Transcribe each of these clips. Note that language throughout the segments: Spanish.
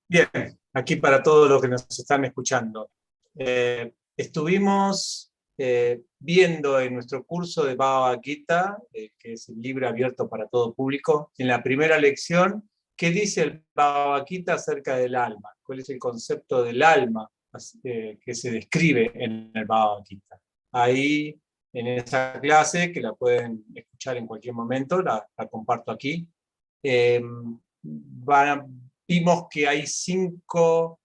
Bien, aquí para todos los que nos están escuchando. Estuvimos viendo en nuestro curso de Bhagavad Gita, que es el libro abierto para todo público, en la primera lección, ¿qué dice el Bhagavad Gita acerca del alma? ¿Cuál es el concepto del alma que se describe en el Bhagavad Gita? Ahí, en esa clase, que la pueden escuchar en cualquier momento, la comparto aquí. Eh, Vimos que hay 5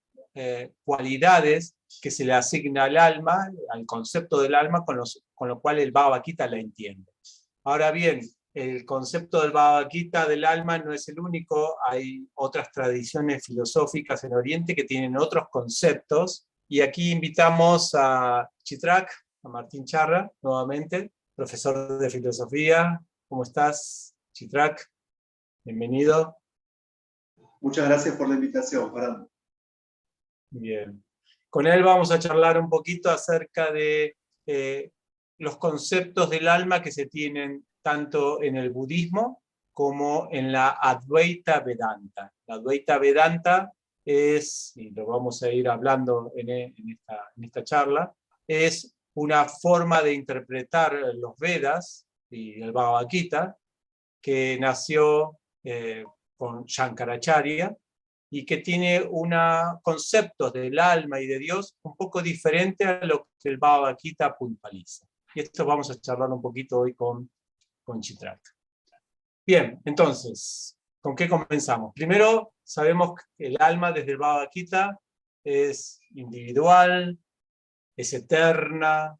cualidades que se le asigna al alma, al concepto del alma, con lo cual el Bhagavad Gita la entiende. Ahora bien, el concepto del Bhagavad Gita del alma no es el único, hay otras tradiciones filosóficas en Oriente que tienen otros conceptos, y aquí invitamos a Chitrak, a Martín Charra, nuevamente, profesor de filosofía. ¿Cómo estás, Chitrak? Bienvenido. Muchas gracias por la invitación, Fernando. Bien. Con él vamos a charlar un poquito acerca de los conceptos del alma que se tienen tanto en el budismo como en la Advaita Vedanta. La Advaita Vedanta es, y lo vamos a ir hablando en esta charla, es una forma de interpretar los Vedas y el Bhagavad Gita que nació con Shankaracharya, y que tiene conceptos del alma y de Dios un poco diferente a lo que el Bhagavad Gita puntualiza. Y esto vamos a charlar un poquito hoy con Chitrak. Bien, entonces, ¿con qué comenzamos? Primero, sabemos que el alma desde el Bhagavad Gita es individual, es eterna,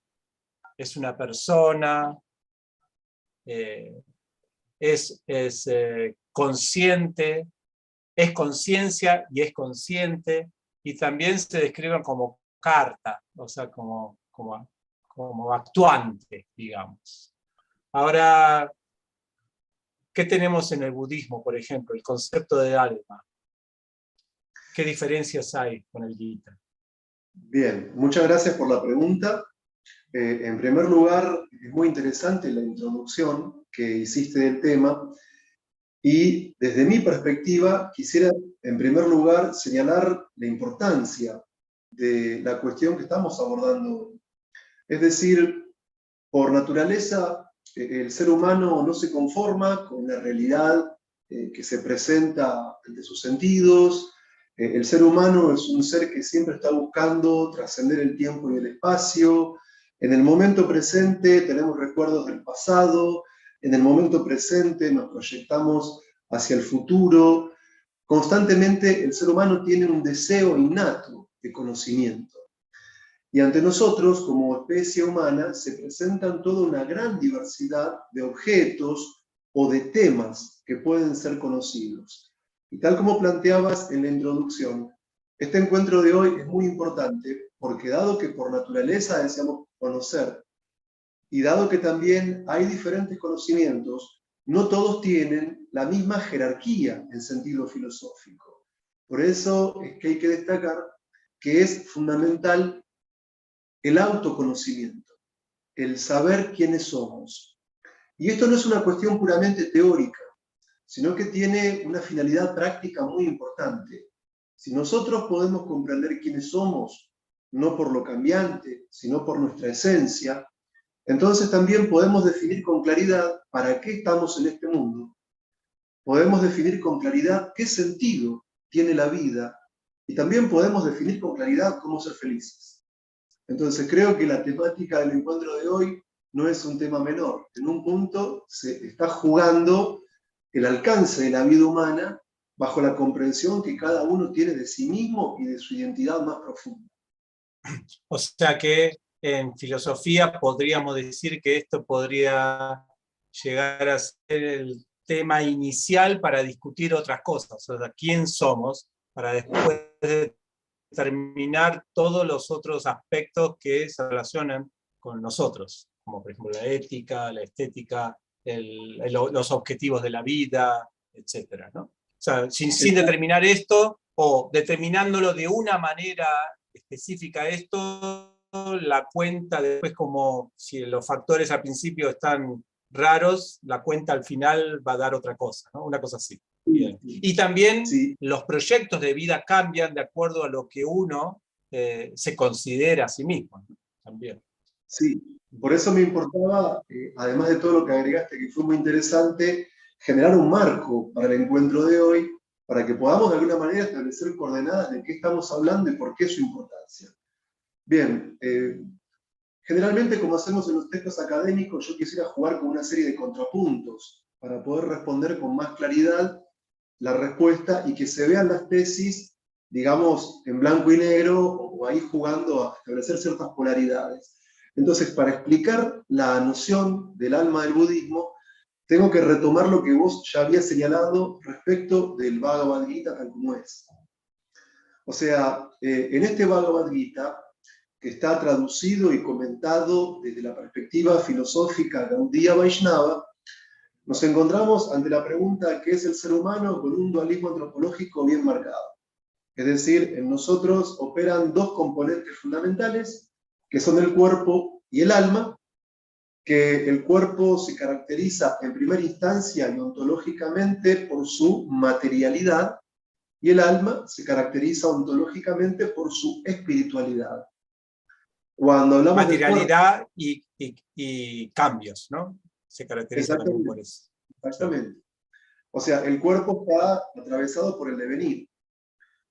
es una persona, es consciente, es conciencia y es consciente, y también se describen como carta, o sea, como actuante, digamos. Ahora, ¿qué tenemos en el budismo, por ejemplo? El concepto de alma. ¿Qué diferencias hay con el Gita? Bien, muchas gracias por la pregunta. En primer lugar, es muy interesante la introducción que hiciste del tema, y desde mi perspectiva quisiera en primer lugar señalar la importancia de la cuestión que estamos abordando. Es decir, por naturaleza, el ser humano no se conforma con la realidad que se presenta ante sus sentidos. El ser humano es un ser que siempre está buscando trascender el tiempo y el espacio. En el momento presente tenemos recuerdos del pasado, en el momento presente nos proyectamos hacia el futuro. Constantemente el ser humano tiene un deseo innato de conocimiento. Y ante nosotros, como especie humana, se presentan toda una gran diversidad de objetos o de temas que pueden ser conocidos. Y tal como planteabas en la introducción, este encuentro de hoy es muy importante porque dado que por naturaleza deseamos conocer y dado que también hay diferentes conocimientos, no todos tienen la misma jerarquía en sentido filosófico. Por eso es que hay que destacar que es fundamental el autoconocimiento, el saber quiénes somos. Y esto no es una cuestión puramente teórica, sino que tiene una finalidad práctica muy importante. Si nosotros podemos comprender quiénes somos, no por lo cambiante, sino por nuestra esencia, entonces también podemos definir con claridad para qué estamos en este mundo. Podemos definir con claridad qué sentido tiene la vida, y también podemos definir con claridad cómo ser felices. Entonces creo que la temática del encuentro de hoy no es un tema menor. En un punto se está jugando el alcance de la vida humana bajo la comprensión que cada uno tiene de sí mismo y de su identidad más profunda. O sea que en filosofía podríamos decir que esto podría llegar a ser el tema inicial para discutir otras cosas, o sea, quién somos, para después determinar todos los otros aspectos que se relacionan con nosotros, como por ejemplo la ética, la estética, los objetivos de la vida, etc., ¿no? O sea, sin determinar esto, o determinándolo de una manera específica esto, la cuenta después, como si los factores al principio están raros, la cuenta al final va a dar otra cosa, ¿no? Una cosa así. Bien. Y también Sí, los proyectos de vida cambian de acuerdo a lo que uno se considera a sí mismo, ¿no? También. sí. Por eso me importaba, además de todo lo que agregaste, que fue muy interesante, generar un marco para el encuentro de hoy, para que podamos de alguna manera establecer coordenadas de qué estamos hablando y por qué su importancia. Bien, generalmente como hacemos en los textos académicos, yo quisiera jugar con una serie de contrapuntos para poder responder con más claridad la respuesta y que se vean las tesis, digamos, en blanco y negro o ahí jugando a establecer ciertas polaridades. Entonces, para explicar la noción del alma del budismo, tengo que retomar lo que vos ya habías señalado respecto del Bhagavad Gita tal como es. O sea, en este Bhagavad Gita, que está traducido y comentado desde la perspectiva filosófica Gaudiya Vaishnava, nos encontramos ante la pregunta ¿qué es el ser humano? Con un dualismo antropológico bien marcado. Es decir, en nosotros operan dos componentes fundamentales, que son el cuerpo y el alma, que el cuerpo se caracteriza en primera instancia y ontológicamente por su materialidad, y el alma se caracteriza ontológicamente por su espiritualidad. Cuando hablamos del cuerpo, Materialidad y cambios, ¿no? Se caracteriza también por exactamente, eso. Sí. exactamente. O sea, el cuerpo está atravesado por el devenir.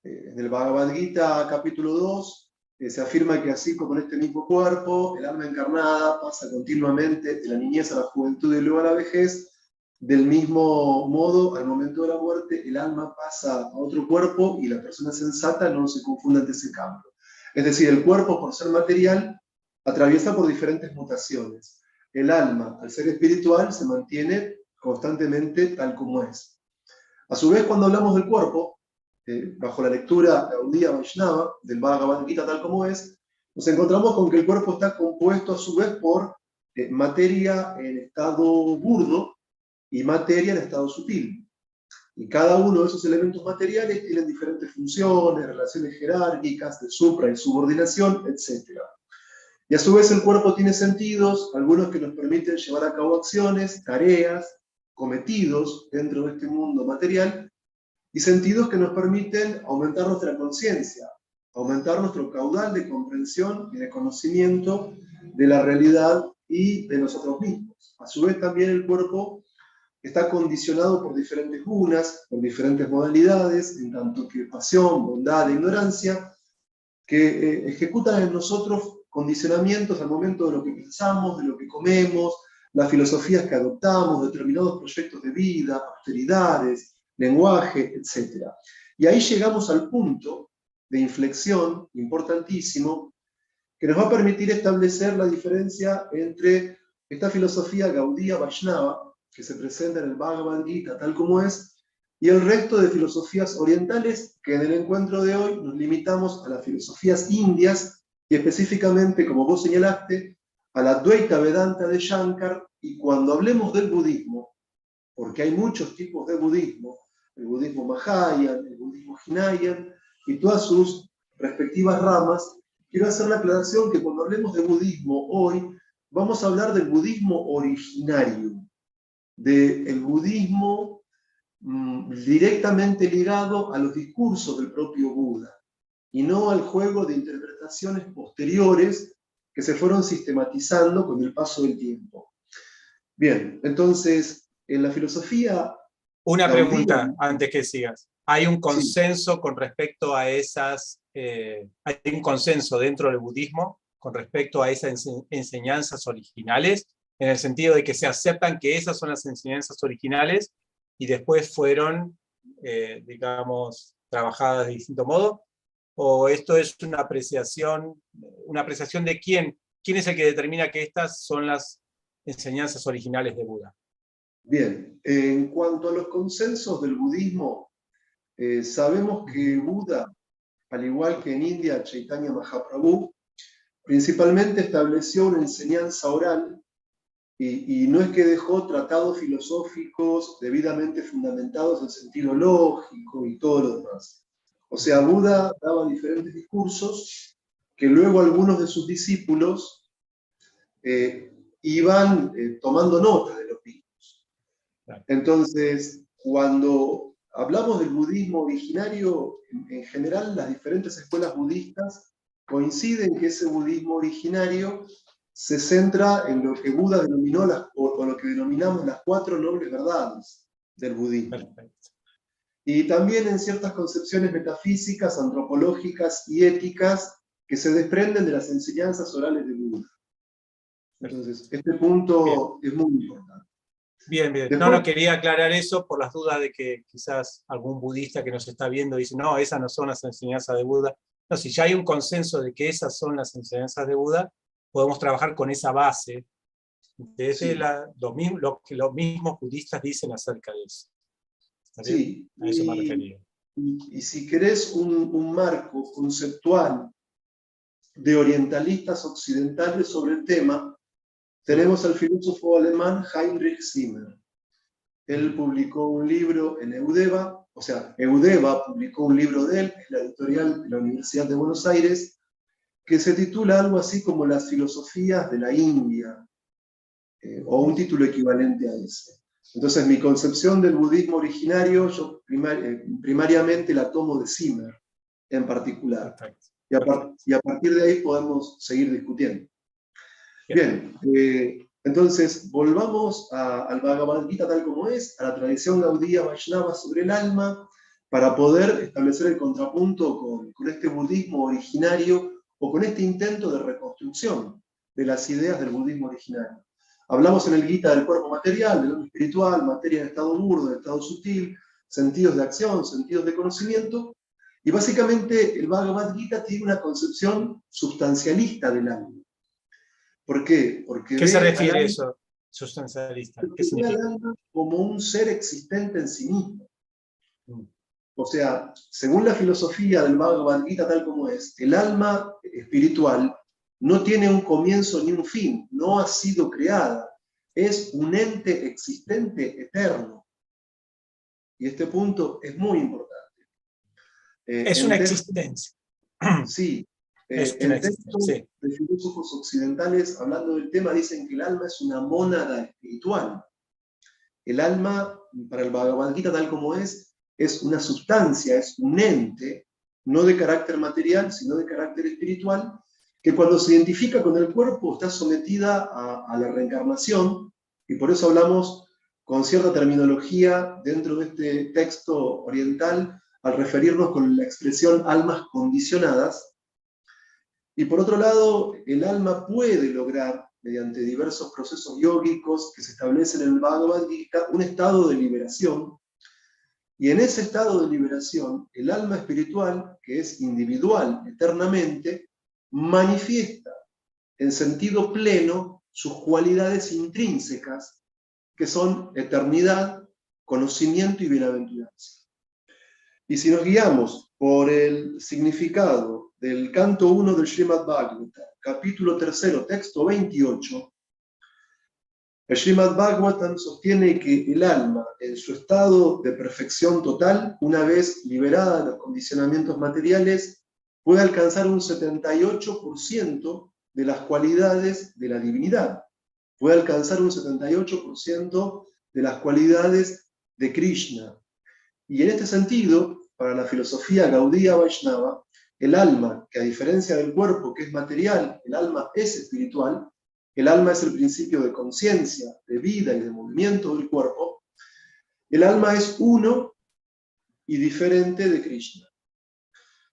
En el Bhagavad Gita, capítulo 2, se afirma que así como en este mismo cuerpo, el alma encarnada pasa continuamente de la niñez a la juventud y luego a la vejez, del mismo modo, al momento de la muerte, el alma pasa a otro cuerpo y la persona sensata no se confunde ante ese cambio. Es decir, el cuerpo, por ser material, atraviesa por diferentes mutaciones. El alma, al ser espiritual, se mantiene constantemente tal como es. A su vez, cuando hablamos del cuerpo, bajo la lectura Gaudiya Vaishnava del Bhagavad Gita tal como es, nos encontramos con que el cuerpo está compuesto a su vez por materia en estado burdo y materia en estado sutil. Y cada uno de esos elementos materiales tienen diferentes funciones, relaciones jerárquicas, de supra y subordinación, etc. Y a su vez el cuerpo tiene sentidos, algunos que nos permiten llevar a cabo acciones, tareas, cometidos dentro de este mundo material, y sentidos que nos permiten aumentar nuestra conciencia, aumentar nuestro caudal de comprensión y de conocimiento de la realidad y de nosotros mismos. A su vez también el cuerpo está condicionado por diferentes gunas, por diferentes modalidades, en tanto que pasión, bondad e ignorancia, que ejecutan en nosotros condicionamientos al momento de lo que pensamos, de lo que comemos, las filosofías que adoptamos, determinados proyectos de vida, austeridades, lenguaje, etc. Y ahí llegamos al punto de inflexión importantísimo que nos va a permitir establecer la diferencia entre esta filosofía Gaudiya Vaishnava, que se presenta en el Bhagavad Gita tal como es, y el resto de filosofías orientales que en el encuentro de hoy nos limitamos a las filosofías indias y específicamente, como vos señalaste, a la Advaita Vedanta de Shankar. Y cuando hablemos del budismo, porque hay muchos tipos de budismo, el budismo Mahayana, el budismo Hinayan y todas sus respectivas ramas, quiero hacer la aclaración que cuando hablemos de budismo hoy, vamos a hablar del budismo originario, del budismo directamente ligado a los discursos del propio Buda, y no al juego de interpretaciones posteriores que se fueron sistematizando con el paso del tiempo. Bien, entonces, en la filosofía Una Gaudiya, pregunta antes que sigas. ¿Hay un sí, consenso con respecto a esas, hay un consenso dentro del budismo con respecto a esas enseñanzas originales, en el sentido de que se aceptan que esas son las enseñanzas originales y después fueron, digamos, trabajadas de distinto modo? ¿O esto es una apreciación de quién es el que determina que estas son las enseñanzas originales de Buda? bien. En cuanto a los consensos del budismo, sabemos que Buda, al igual que en India, Chaitanya Mahaprabhu, principalmente estableció una enseñanza oral y no es que dejó tratados filosóficos debidamente fundamentados en sentido lógico y todo lo demás. O sea, Buda daba diferentes discursos que luego algunos de sus discípulos iban tomando nota de los mismos. Entonces, cuando hablamos del budismo originario, en general las diferentes escuelas budistas coinciden que ese budismo originario se centra en lo que Buda denominó, o lo que denominamos las 4 nobles verdades del budismo. Perfecto. Y también en ciertas concepciones metafísicas, antropológicas y éticas que se desprenden de las enseñanzas orales de Buda. Entonces, este punto es muy importante. Bien, bien. Después, No quería aclarar eso por las dudas de que quizás algún budista que nos está viendo dice, no, esas no son las enseñanzas de Buda. No, si ya hay un consenso de que esas son las enseñanzas de Buda, podemos trabajar con esa base, desde sí, lo que los mismos budistas dicen acerca de eso. ¿Está bien? sí. A eso me refería. Y si querés un marco conceptual de orientalistas occidentales sobre el tema, tenemos al filósofo alemán Heinrich Zimmer. Él publicó un libro en Eudeva, o sea, Eudeva publicó un libro de él, en la editorial de la Universidad de Buenos Aires, que se titula algo así como Las filosofías de la India, o un título equivalente a ese. Entonces, mi concepción del budismo originario, yo primariamente la tomo de Zimmer, en particular. Perfecto. Y a partir de ahí podemos seguir discutiendo. Bien, entonces volvamos al Bhagavad Gita tal como es, a la tradición gaudía Vaishnava sobre el alma, para poder establecer el contrapunto con este budismo originario o con este intento de reconstrucción de las ideas del budismo originario. Hablamos en el Gita del cuerpo material, del hombre espiritual, materia en estado burdo, de estado sutil, sentidos de acción, sentidos de conocimiento, y básicamente el Bhagavad Gita tiene una concepción sustancialista del alma. ¿Por qué? Porque ¿Qué se ve refiere eso, sustancialista? ¿Qué significa? al alma como un ser existente en sí mismo. Mm. O sea, según la filosofía del Bhagavad Gita tal como es, el alma espiritual no tiene un comienzo ni un fin, no ha sido creada, es un ente existente eterno. Y este punto es muy importante. Es una existencia. Sí, Es una en textos existencia, sí. de filósofos occidentales hablando del tema dicen que el alma es una mónada espiritual. El alma, para el Bhagavad Gita tal como es una sustancia, es un ente, no de carácter material, sino de carácter espiritual, que cuando se identifica con el cuerpo está sometida a la reencarnación, y por eso hablamos con cierta terminología dentro de este texto oriental al referirnos con la expresión almas condicionadas. Y por otro lado, el alma puede lograr, mediante diversos procesos yógicos que se establecen en el Bhagavad Gita, un estado de liberación. Y en ese estado de liberación, el alma espiritual, que es individual eternamente, manifiesta en sentido pleno sus cualidades intrínsecas, que son eternidad, conocimiento y bienaventuranza. Y si nos guiamos por el significado del canto 1 del Srimad Bhagavatam, capítulo 3, texto 28, el Srimad Bhagavatam sostiene que el alma, en su estado de perfección total, una vez liberada de los condicionamientos materiales, puede alcanzar un 78% de las cualidades de la divinidad. Puede alcanzar un 78% de las cualidades de Krishna. Y en este sentido, para la filosofía gaudía Vaishnava, el alma, que a diferencia del cuerpo que es material, el alma es espiritual, el alma es el principio de conciencia, de vida y de movimiento del cuerpo, el alma es uno y diferente de Krishna.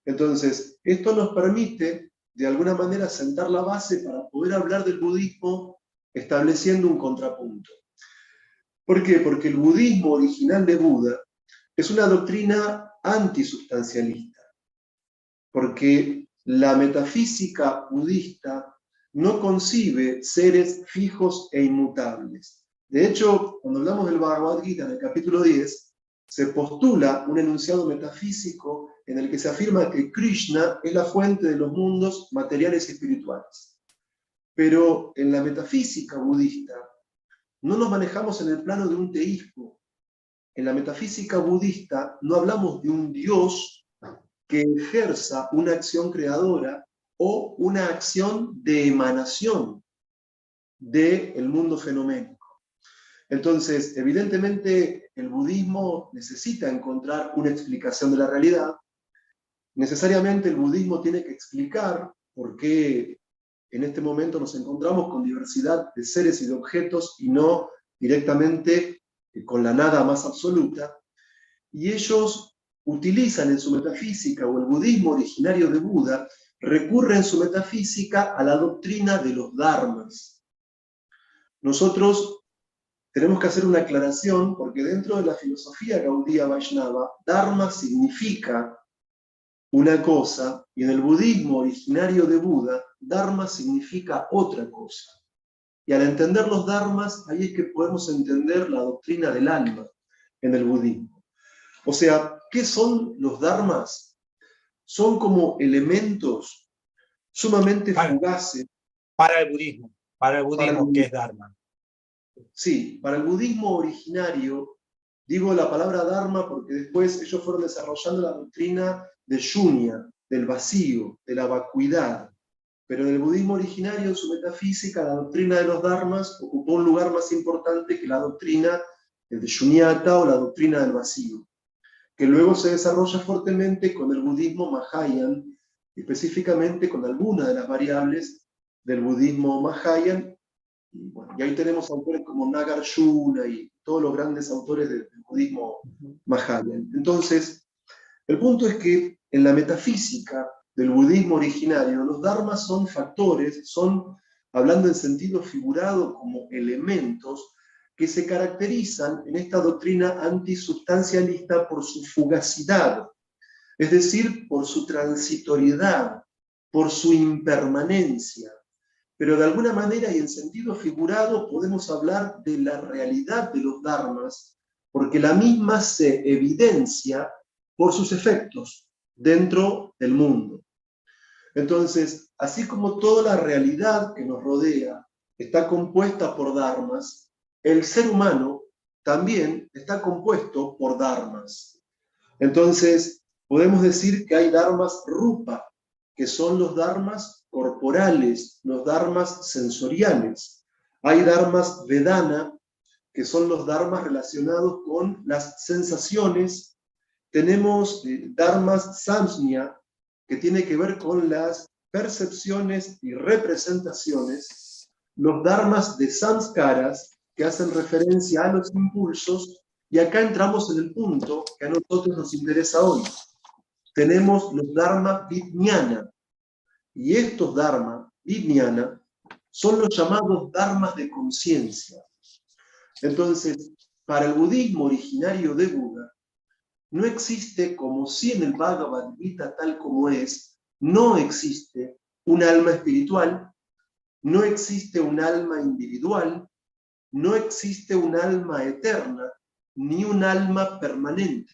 Entonces, esto nos permite, de alguna manera, sentar la base para poder hablar del budismo estableciendo un contrapunto. ¿Por qué? Porque el budismo original de Buda es una doctrina antisustancialista, porque la metafísica budista no concibe seres fijos e inmutables. De hecho, cuando hablamos del Bhagavad Gita en el capítulo 10, se postula un enunciado metafísico en el que se afirma que Krishna es la fuente de los mundos materiales y espirituales. Pero en la metafísica budista no nos manejamos en el plano de un teísmo. En la metafísica budista no hablamos de un Dios que ejerza una acción creadora o una acción de emanación del mundo fenoménico. Entonces, evidentemente, el budismo necesita encontrar una explicación de la realidad. Necesariamente el budismo tiene que explicar por qué en este momento nos encontramos con diversidad de seres y de objetos y no directamente con la nada más absoluta. Y ellos utilizan en su metafísica, o el budismo originario de Buda, recurre en su metafísica a la doctrina de los dharmas. Nosotros tenemos que hacer una aclaración, porque dentro de la filosofía Gaudiya Vaishnava, dharma significa una cosa, y en el budismo originario de Buda, dharma significa otra cosa. Y al entender los dharmas, ahí es que podemos entender la doctrina del alma en el budismo. O sea, ¿qué son los dharmas? Son como elementos sumamente fugaces. Para el budismo, ¿qué es dharma? Sí, para el budismo originario, digo la palabra dharma porque después ellos fueron desarrollando la doctrina de Shunya, del vacío, de la vacuidad. Pero en el budismo originario, en su metafísica, la doctrina de los dharmas ocupó un lugar más importante que la doctrina de Shunyata o la doctrina del vacío, que luego se desarrolla fuertemente con el budismo Mahayana, específicamente con algunas de las variables del budismo Mahayana. Y, bueno, y ahí tenemos autores como Nagarjuna y todos los grandes autores del budismo Mahayana. Entonces, el punto es que en la metafísica del budismo originario, los dharmas son factores, son, hablando en sentido figurado, como elementos que se caracterizan en esta doctrina antisubstancialista por su fugacidad, es decir, por su transitoriedad, por su impermanencia. Pero de alguna manera y en sentido figurado podemos hablar de la realidad de los dharmas, porque la misma se evidencia por sus efectos dentro del mundo. Entonces, así como toda la realidad que nos rodea está compuesta por dharmas, el ser humano también está compuesto por dharmas. Entonces, podemos decir que hay dharmas rupa, que son los dharmas corporales, los dharmas sensoriales. Hay dharmas vedana, que son los dharmas relacionados con las sensaciones. Tenemos dharmas samsnya, que tiene que ver con las percepciones y representaciones. Los dharmas de samskaras, que hacen referencia a los impulsos. Y acá entramos en el punto que a nosotros nos interesa hoy. Tenemos los dharma vijnana. Y estos dharma vijnana son los llamados dharmas de conciencia. Entonces, para el budismo originario de Buda, no existe, como si en el Bhagavad Gita tal como es, no existe un alma espiritual, no existe un alma individual, no existe un alma eterna, ni un alma permanente,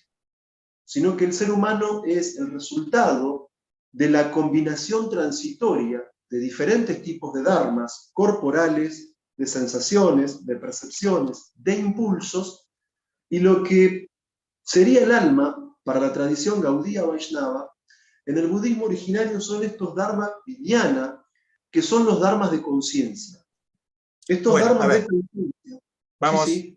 sino que el ser humano es el resultado de la combinación transitoria de diferentes tipos de dharmas corporales, de sensaciones, de percepciones, de impulsos, y lo que sería el alma para la tradición Gaudiya Vaishnava, en el budismo originario son estos dharmas vijnana, que son los dharmas de conciencia. Estos dharmas de conciencia.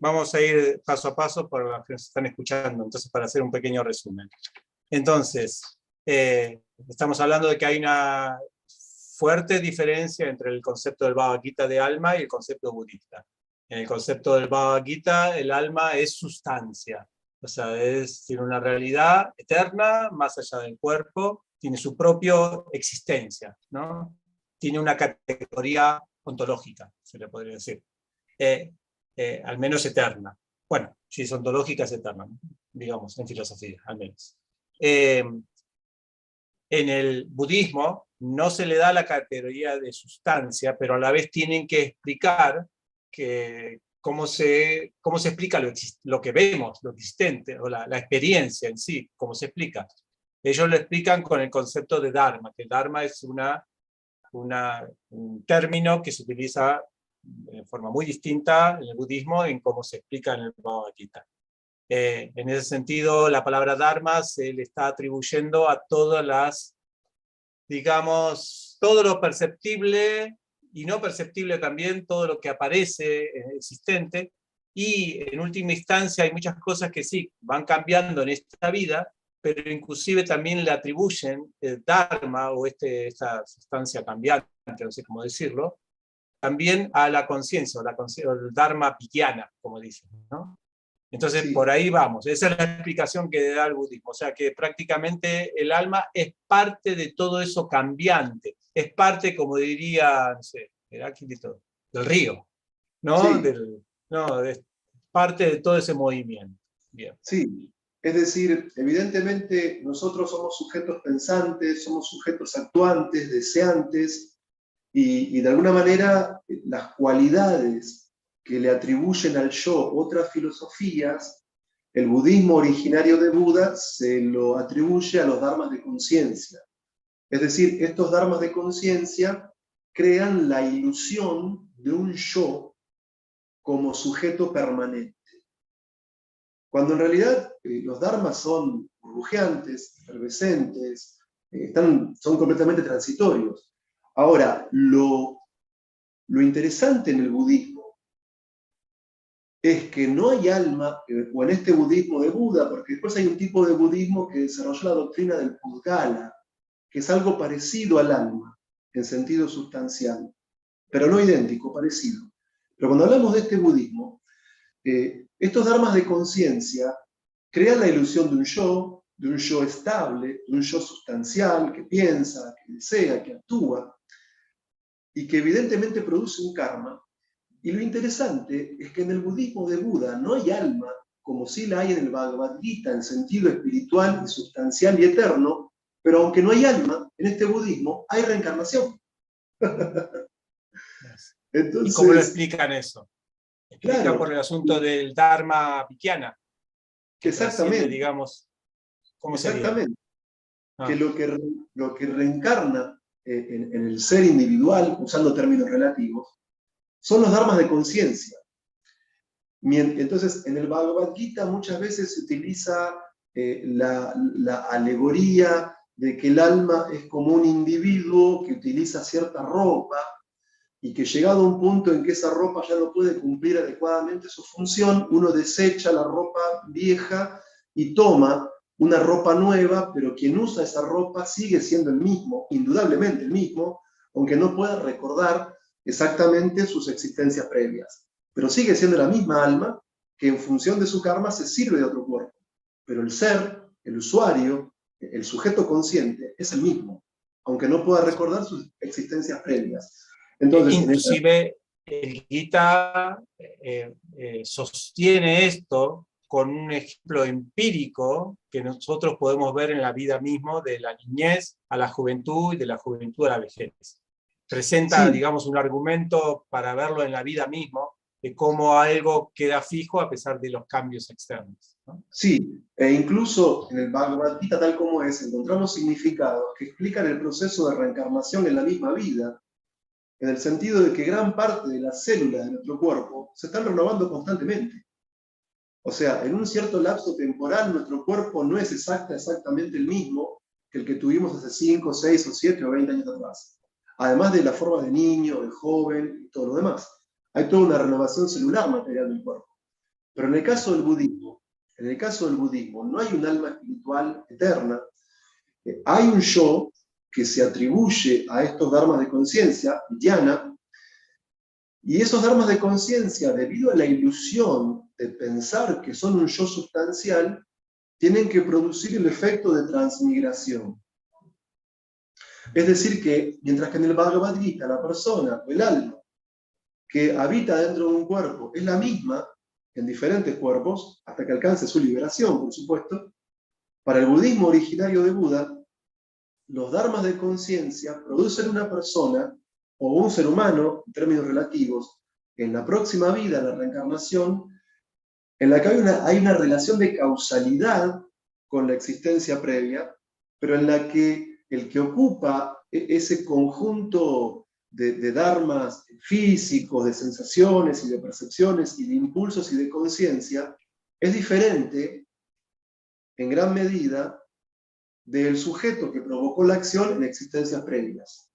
Vamos a ir paso a paso para los que nos están escuchando, entonces para hacer un pequeño resumen. Entonces, estamos hablando de que hay una fuerte diferencia entre el concepto del Bhagavad Gita de alma y el concepto budista. En el concepto del Bhagavad Gita, el alma es sustancia, o sea, tiene una realidad eterna, más allá del cuerpo, tiene su propia existencia, ¿no? Tiene una categoría ontológica, se le podría decir. Al menos eterna. Bueno, si es ontológica es eterna, digamos, en filosofía, al menos. En el budismo no se le da la categoría de sustancia, pero a la vez tienen que explicar cómo se explica lo que vemos, lo existente, o la experiencia en sí, cómo se explica. Ellos lo explican con el concepto de dharma, que dharma es un término que se utiliza de forma muy distinta en el budismo en cómo se explica en el Bhagavad Gita. En ese sentido, la palabra dharma se le está atribuyendo a todas las, digamos, todo lo perceptible y no perceptible también, todo lo que aparece existente, y en última instancia hay muchas cosas que sí, van cambiando en esta vida, pero inclusive también le atribuyen el Dharma, o esta sustancia cambiante, no sé cómo decirlo, también a la conciencia, o el Dharma Vigyana, como dicen, ¿no? Entonces, Sí, por ahí vamos. Esa es la explicación que da el budismo. O sea, que prácticamente el alma es parte de todo eso cambiante. Es parte, como diría, no sé, Heráclito, del río, ¿no? sí, No, es parte de todo ese movimiento. Bien. sí. Es decir, evidentemente nosotros somos sujetos pensantes, somos sujetos actuantes, deseantes, y de alguna manera las cualidades que le atribuyen al yo otras filosofías, el budismo originario de Buda se lo atribuye a los dharmas de conciencia. Es decir, estos dharmas de conciencia crean la ilusión de un yo como sujeto permanente. Cuando en realidad los dharmas son burbujeantes, efervescentes, son completamente transitorios. Ahora, lo interesante en el budismo es que no hay alma, o en este budismo de Buda, porque después hay un tipo de budismo que desarrolló la doctrina del Pudgala, que es algo parecido al alma, en sentido sustancial, pero no idéntico, parecido. Pero cuando hablamos de este budismo, estos dharmas de conciencia crean la ilusión de un yo estable, de un yo sustancial, que piensa, que desea, que actúa, y que evidentemente produce un karma. Y lo interesante es que en el budismo de Buda no hay alma, como sí la hay en el Bhagavad Gita, en sentido espiritual y sustancial y eterno, pero aunque no hay alma, en este budismo hay reencarnación. ¿Y cómo lo Entonces, explican eso? Explican por claro, el asunto del Dharma Vigyana, que trasciende, exactamente, digamos, ¿cómo sería? exactamente, que Ah, lo que reencarna en el ser individual, usando términos relativos, son los dharmas de conciencia. Entonces, en el Bhagavad Gita muchas veces se utiliza la alegoría de que el alma es como un individuo que utiliza cierta ropa y que llegado a un punto en que esa ropa ya no puede cumplir adecuadamente su función, uno desecha la ropa vieja y toma una ropa nueva, pero quien usa esa ropa sigue siendo el mismo, indudablemente el mismo, aunque no pueda recordar exactamente sus existencias previas. Pero sigue siendo la misma alma que en función de su karma se sirve de otro cuerpo. Pero el ser, el usuario, el sujeto consciente es el mismo, aunque no pueda recordar sus existencias previas. Entonces, inclusive el Gita sostiene esto con un ejemplo empírico que nosotros podemos ver en la vida mismo, de la niñez a la juventud y de la juventud a la vejez. Presenta, sí, digamos, un argumento para verlo en la vida mismo, de cómo algo queda fijo a pesar de los cambios externos, ¿no? sí, e incluso en el Bhagavad Gita tal como es, encontramos significados que explican el proceso de reencarnación en la misma vida, en el sentido de que gran parte de las células de nuestro cuerpo se están renovando constantemente. O sea, en un cierto lapso temporal nuestro cuerpo no es exactamente el mismo que el que tuvimos hace 5, 6 o 7 o 20 años atrás. Además de la forma de niño, de joven y todo lo demás. Hay toda una renovación celular material del cuerpo. Pero en el caso del budismo, no hay un alma espiritual eterna, hay un yo que se atribuye a estos dharmas de conciencia, dhyana, y esos dharmas de conciencia, debido a la ilusión de pensar que son un yo sustancial, tienen que producir el efecto de transmigración. Es decir, que mientras que en el Bhagavad Gita la persona o el alma que habita dentro de un cuerpo es la misma en diferentes cuerpos, hasta que alcance su liberación, por supuesto, para el budismo originario de Buda, los dharmas de conciencia producen una persona o un ser humano, en términos relativos, en la próxima vida, la reencarnación, en la que hay una relación de causalidad con la existencia previa, pero en la que el que ocupa ese conjunto de dharmas físicos, de sensaciones y de percepciones y de impulsos y de conciencia, es diferente en gran medida del sujeto que provocó la acción en existencias previas.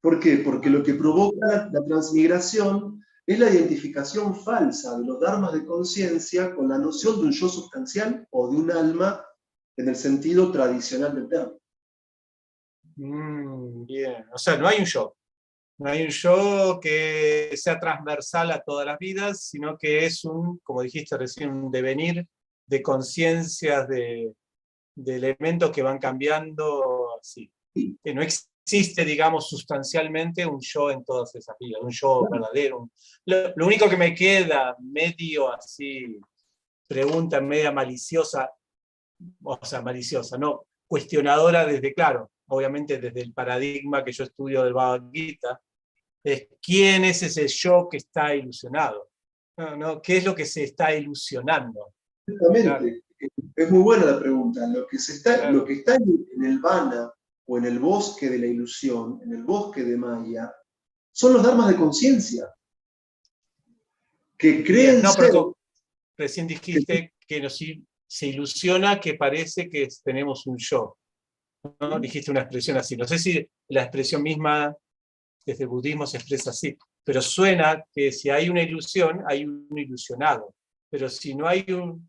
¿Por qué? Porque lo que provoca la transmigración es la identificación falsa de los dharmas de conciencia con la noción de un yo sustancial o de un alma en el sentido tradicional del término. Bien, o sea, no hay un yo. No hay un yo que sea transversal a todas las vidas, sino que es un, como dijiste recién, un devenir de conciencias, de elementos que van cambiando así. Que no existe, digamos, sustancialmente un yo en todas esas vidas, un yo verdadero. Lo único que me queda, medio así, pregunta media maliciosa, o sea, maliciosa, no, cuestionadora desde, claro, obviamente desde el paradigma que yo estudio del Bhagavad Gita, es quién es ese yo que está ilusionado. ¿No? ¿Qué es lo que se está ilusionando? Exactamente. Claro. Es muy buena la pregunta. Lo que Claro. está en el vana o en el bosque de la ilusión, en el bosque de Maya, son los dharmas de conciencia que creen No, ser. pero recién dijiste que se ilusiona que parece que tenemos un yo. ¿No? Dijiste una expresión así. No sé si la expresión misma desde el budismo se expresa así, pero suena que si hay una ilusión, hay un ilusionado. Pero si no hay un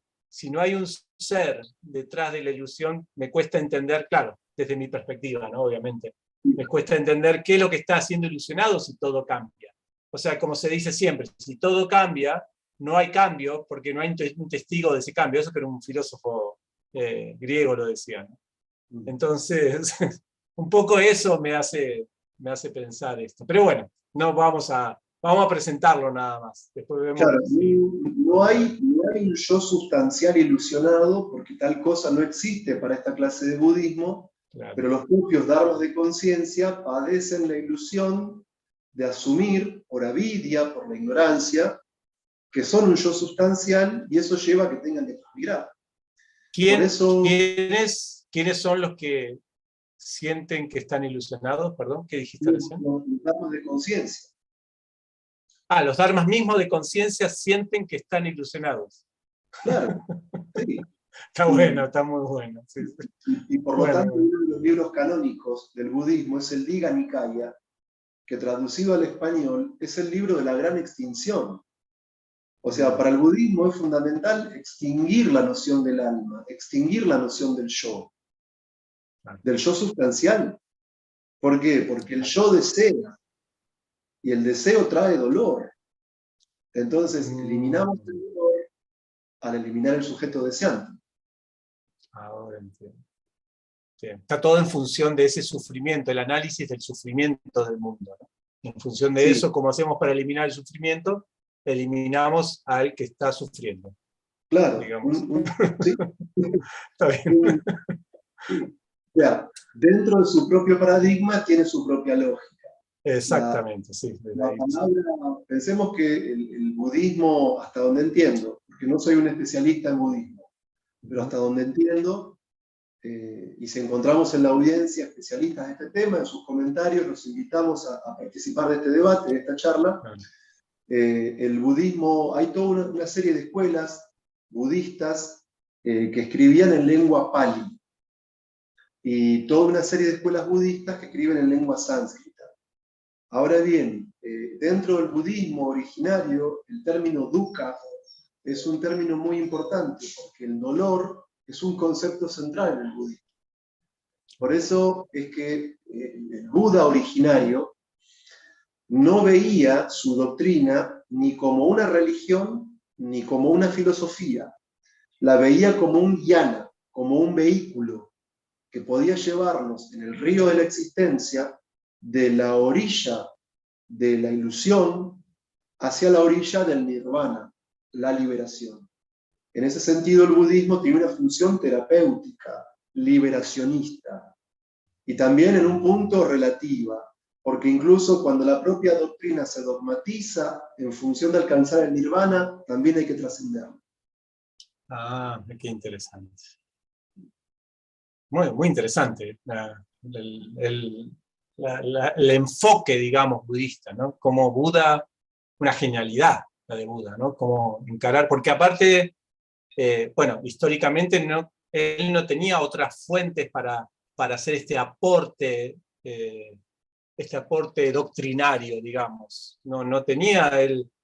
ser detrás de la ilusión, me cuesta entender, claro, desde mi perspectiva, ¿no? Obviamente, me cuesta entender qué es lo que está haciendo ilusionado si todo cambia. O sea, como se dice siempre, si todo cambia, no hay cambio porque no hay un testigo de ese cambio. Eso que era un filósofo griego lo decía, ¿no? Entonces, un poco eso me hace pensar esto. Pero bueno, no vamos a presentarlo nada más. Después vemos Claro, si... no hay un yo sustancial ilusionado, porque tal cosa no existe para esta clase de budismo, Claro. pero los propios dharmas de conciencia padecen la ilusión de asumir, por avidia, por la ignorancia, que son un yo sustancial, y eso lleva a que tengan que transmigrar. Por eso, ¿Quiénes son los que sienten que están ilusionados? Perdón, ¿qué dijiste recién? los dharmas de conciencia. Los dharmas mismos de conciencia sienten que están ilusionados. Claro, sí. Está bueno, está muy bueno. Sí, sí. Y por lo tanto, uno de los libros canónicos del budismo es el Digha Nikaya, que traducido al español es el libro de la gran extinción. O sea, para el budismo es fundamental extinguir la noción del alma, extinguir la noción del yo sustancial. ¿Por qué? Porque el yo desea, y el deseo trae dolor. Entonces, eliminamos el dolor al eliminar el sujeto deseante. Ahora entiendo. Está todo en función de ese sufrimiento, el análisis del sufrimiento del mundo, ¿no? En función de eso, como hacemos para eliminar el sufrimiento, eliminamos al que está sufriendo. Claro. ¿Sí? Está bien. O sea, dentro de su propio paradigma tiene su propia lógica. Exactamente, sí. La palabra, pensemos que el budismo, hasta donde entiendo, porque no soy un especialista en budismo, pero hasta donde entiendo, y si encontramos en la audiencia especialistas de este tema, en sus comentarios los invitamos a participar de este debate, de esta charla. El budismo, hay toda una serie de escuelas budistas que escribían en lengua pali, y toda una serie de escuelas budistas que escriben en lengua sánscrita. Ahora bien, dentro del budismo originario, el término dukkha es un término muy importante, porque el dolor es un concepto central en el budismo. Por eso es que el Buda originario no veía su doctrina ni como una religión ni como una filosofía. La veía como un jnana, como un vehículo que podía llevarnos en el río de la existencia de la orilla de la ilusión hacia la orilla del nirvana, la liberación. En ese sentido, el budismo tiene una función terapéutica, liberacionista, y también en un punto relativa, porque incluso cuando la propia doctrina se dogmatiza en función de alcanzar el nirvana, también hay que trascenderlo. Qué interesante. Muy, muy interesante el enfoque, digamos, budista, ¿no? Como Buda, una genialidad la de Buda, ¿no? Como encarar, porque aparte, bueno, históricamente él no tenía otras fuentes para hacer este aporte este aporte doctrinario, digamos. No tenía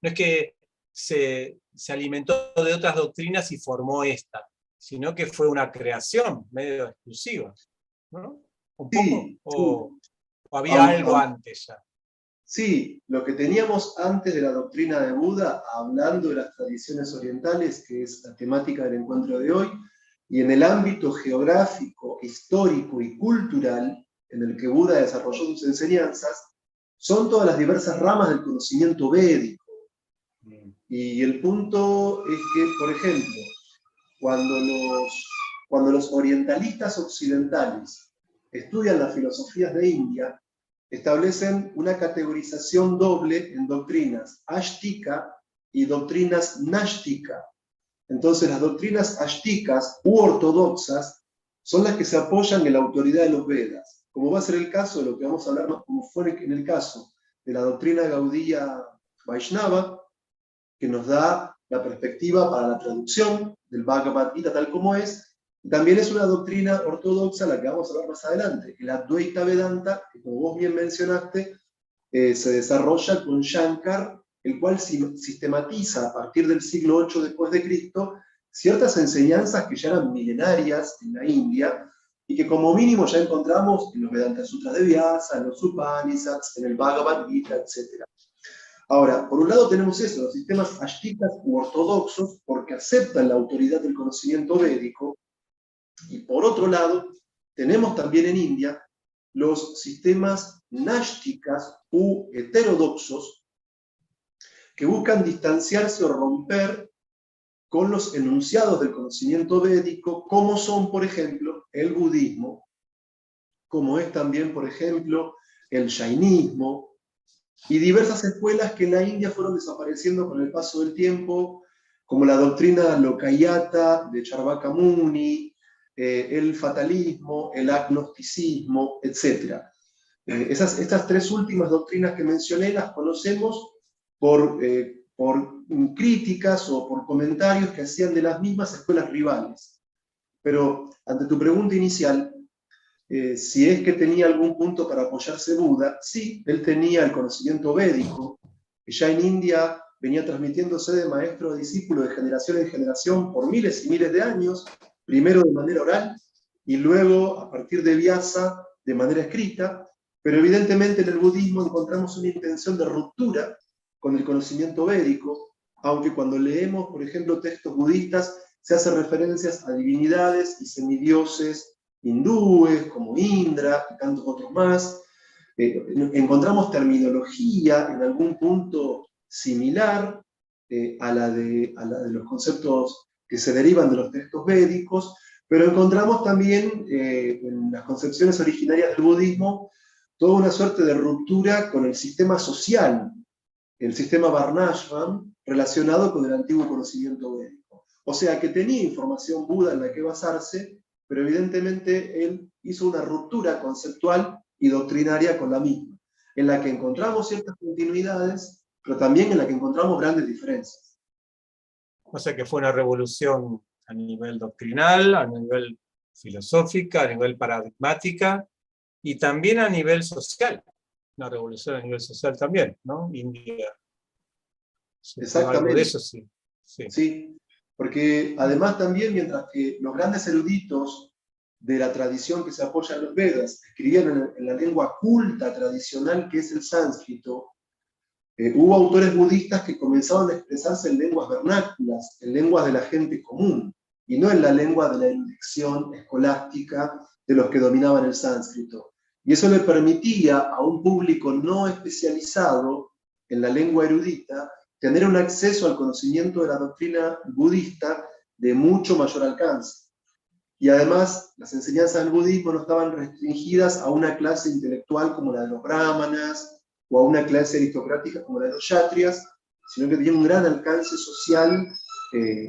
no es que se alimentó de otras doctrinas y formó esta, sino que fue una creación medio exclusiva, ¿no? Un poco, Sí, sí. o había algo Aun- antes ya. Sí, lo que teníamos antes de la doctrina de Buda, hablando de las tradiciones orientales, que es la temática del encuentro de hoy, y en el ámbito geográfico, histórico y cultural en el que Buda desarrolló sus enseñanzas, son todas las diversas ramas del conocimiento védico. Y el punto es que, por ejemplo, cuando cuando los orientalistas occidentales estudian las filosofías de India, establecen una categorización doble en doctrinas ashtika y doctrinas nashtika. Entonces, las doctrinas ashtikas u ortodoxas son las que se apoyan en la autoridad de los Vedas, como va a ser el caso de lo que vamos a hablar, como fue en el caso de la doctrina Gaudiya Vaishnava, que nos da la perspectiva para la traducción del Bhagavad Gita tal como es. También es una doctrina ortodoxa, la que vamos a ver más adelante, el Advaita Vedanta, que como vos bien mencionaste, se desarrolla con Shankar, el cual sistematiza a partir del siglo VIII después de Cristo ciertas enseñanzas que ya eran milenarias en la India y que como mínimo ya encontramos en los Vedanta Sutras de Vyasa, en los Upanishads, en el Bhagavad Gita, etc. Ahora, por un lado tenemos eso, los sistemas ashtikas u ortodoxos, porque aceptan la autoridad del conocimiento védico, y por otro lado, tenemos también en India los sistemas náshticas u heterodoxos, que buscan distanciarse o romper con los enunciados del conocimiento védico, como son, por ejemplo, el budismo, como es también, por ejemplo, el jainismo, y diversas escuelas que en la India fueron desapareciendo con el paso del tiempo, como la doctrina Lokayata de Charvaka Muni, el fatalismo, el agnosticismo, etc. Estas tres últimas doctrinas que mencioné las conocemos por críticas o por comentarios que hacían de las mismas escuelas rivales. Pero ante tu pregunta inicial, si es que tenía algún punto para apoyarse Buda, sí, él tenía el conocimiento védico, que ya en India venía transmitiéndose de maestro a discípulo de generación en generación por miles y miles de años, primero de manera oral y luego a partir de Vyasa de manera escrita, pero evidentemente en el budismo encontramos una intención de ruptura con el conocimiento védico, aunque cuando leemos, por ejemplo, textos budistas, se hacen referencias a divinidades y semidioses hindúes, como Indra y tantos otros más. Encontramos terminología en algún punto similar a la de los conceptos que se derivan de los textos védicos, pero encontramos también en las concepciones originarias del budismo toda una suerte de ruptura con el sistema social, el sistema Varnashram, relacionado con el antiguo conocimiento védico. O sea, que tenía información Buda en la que basarse, pero evidentemente él hizo una ruptura conceptual y doctrinaria con la misma, en la que encontramos ciertas continuidades, pero también en la que encontramos grandes diferencias. O sea que fue una revolución a nivel doctrinal, a nivel filosófica, a nivel paradigmática y también a nivel social. Una revolución a nivel social también, ¿no? India. Algo de Exactamente. eso sí. Sí. Sí, porque además también, mientras que los grandes eruditos de la tradición que se apoya en los Vedas escribían en la lengua culta tradicional que es el sánscrito, hubo autores budistas que comenzaron a expresarse en lenguas vernáculas, en lenguas de la gente común, y no en la lengua de la erudición escolástica de los que dominaban el sánscrito. Y eso le permitía a un público no especializado en la lengua erudita tener un acceso al conocimiento de la doctrina budista de mucho mayor alcance. Y además, las enseñanzas del budismo no estaban restringidas a una clase intelectual como la de los brahmanas o a una clase aristocrática como la de los kshatriyas, sino que tenían un gran alcance social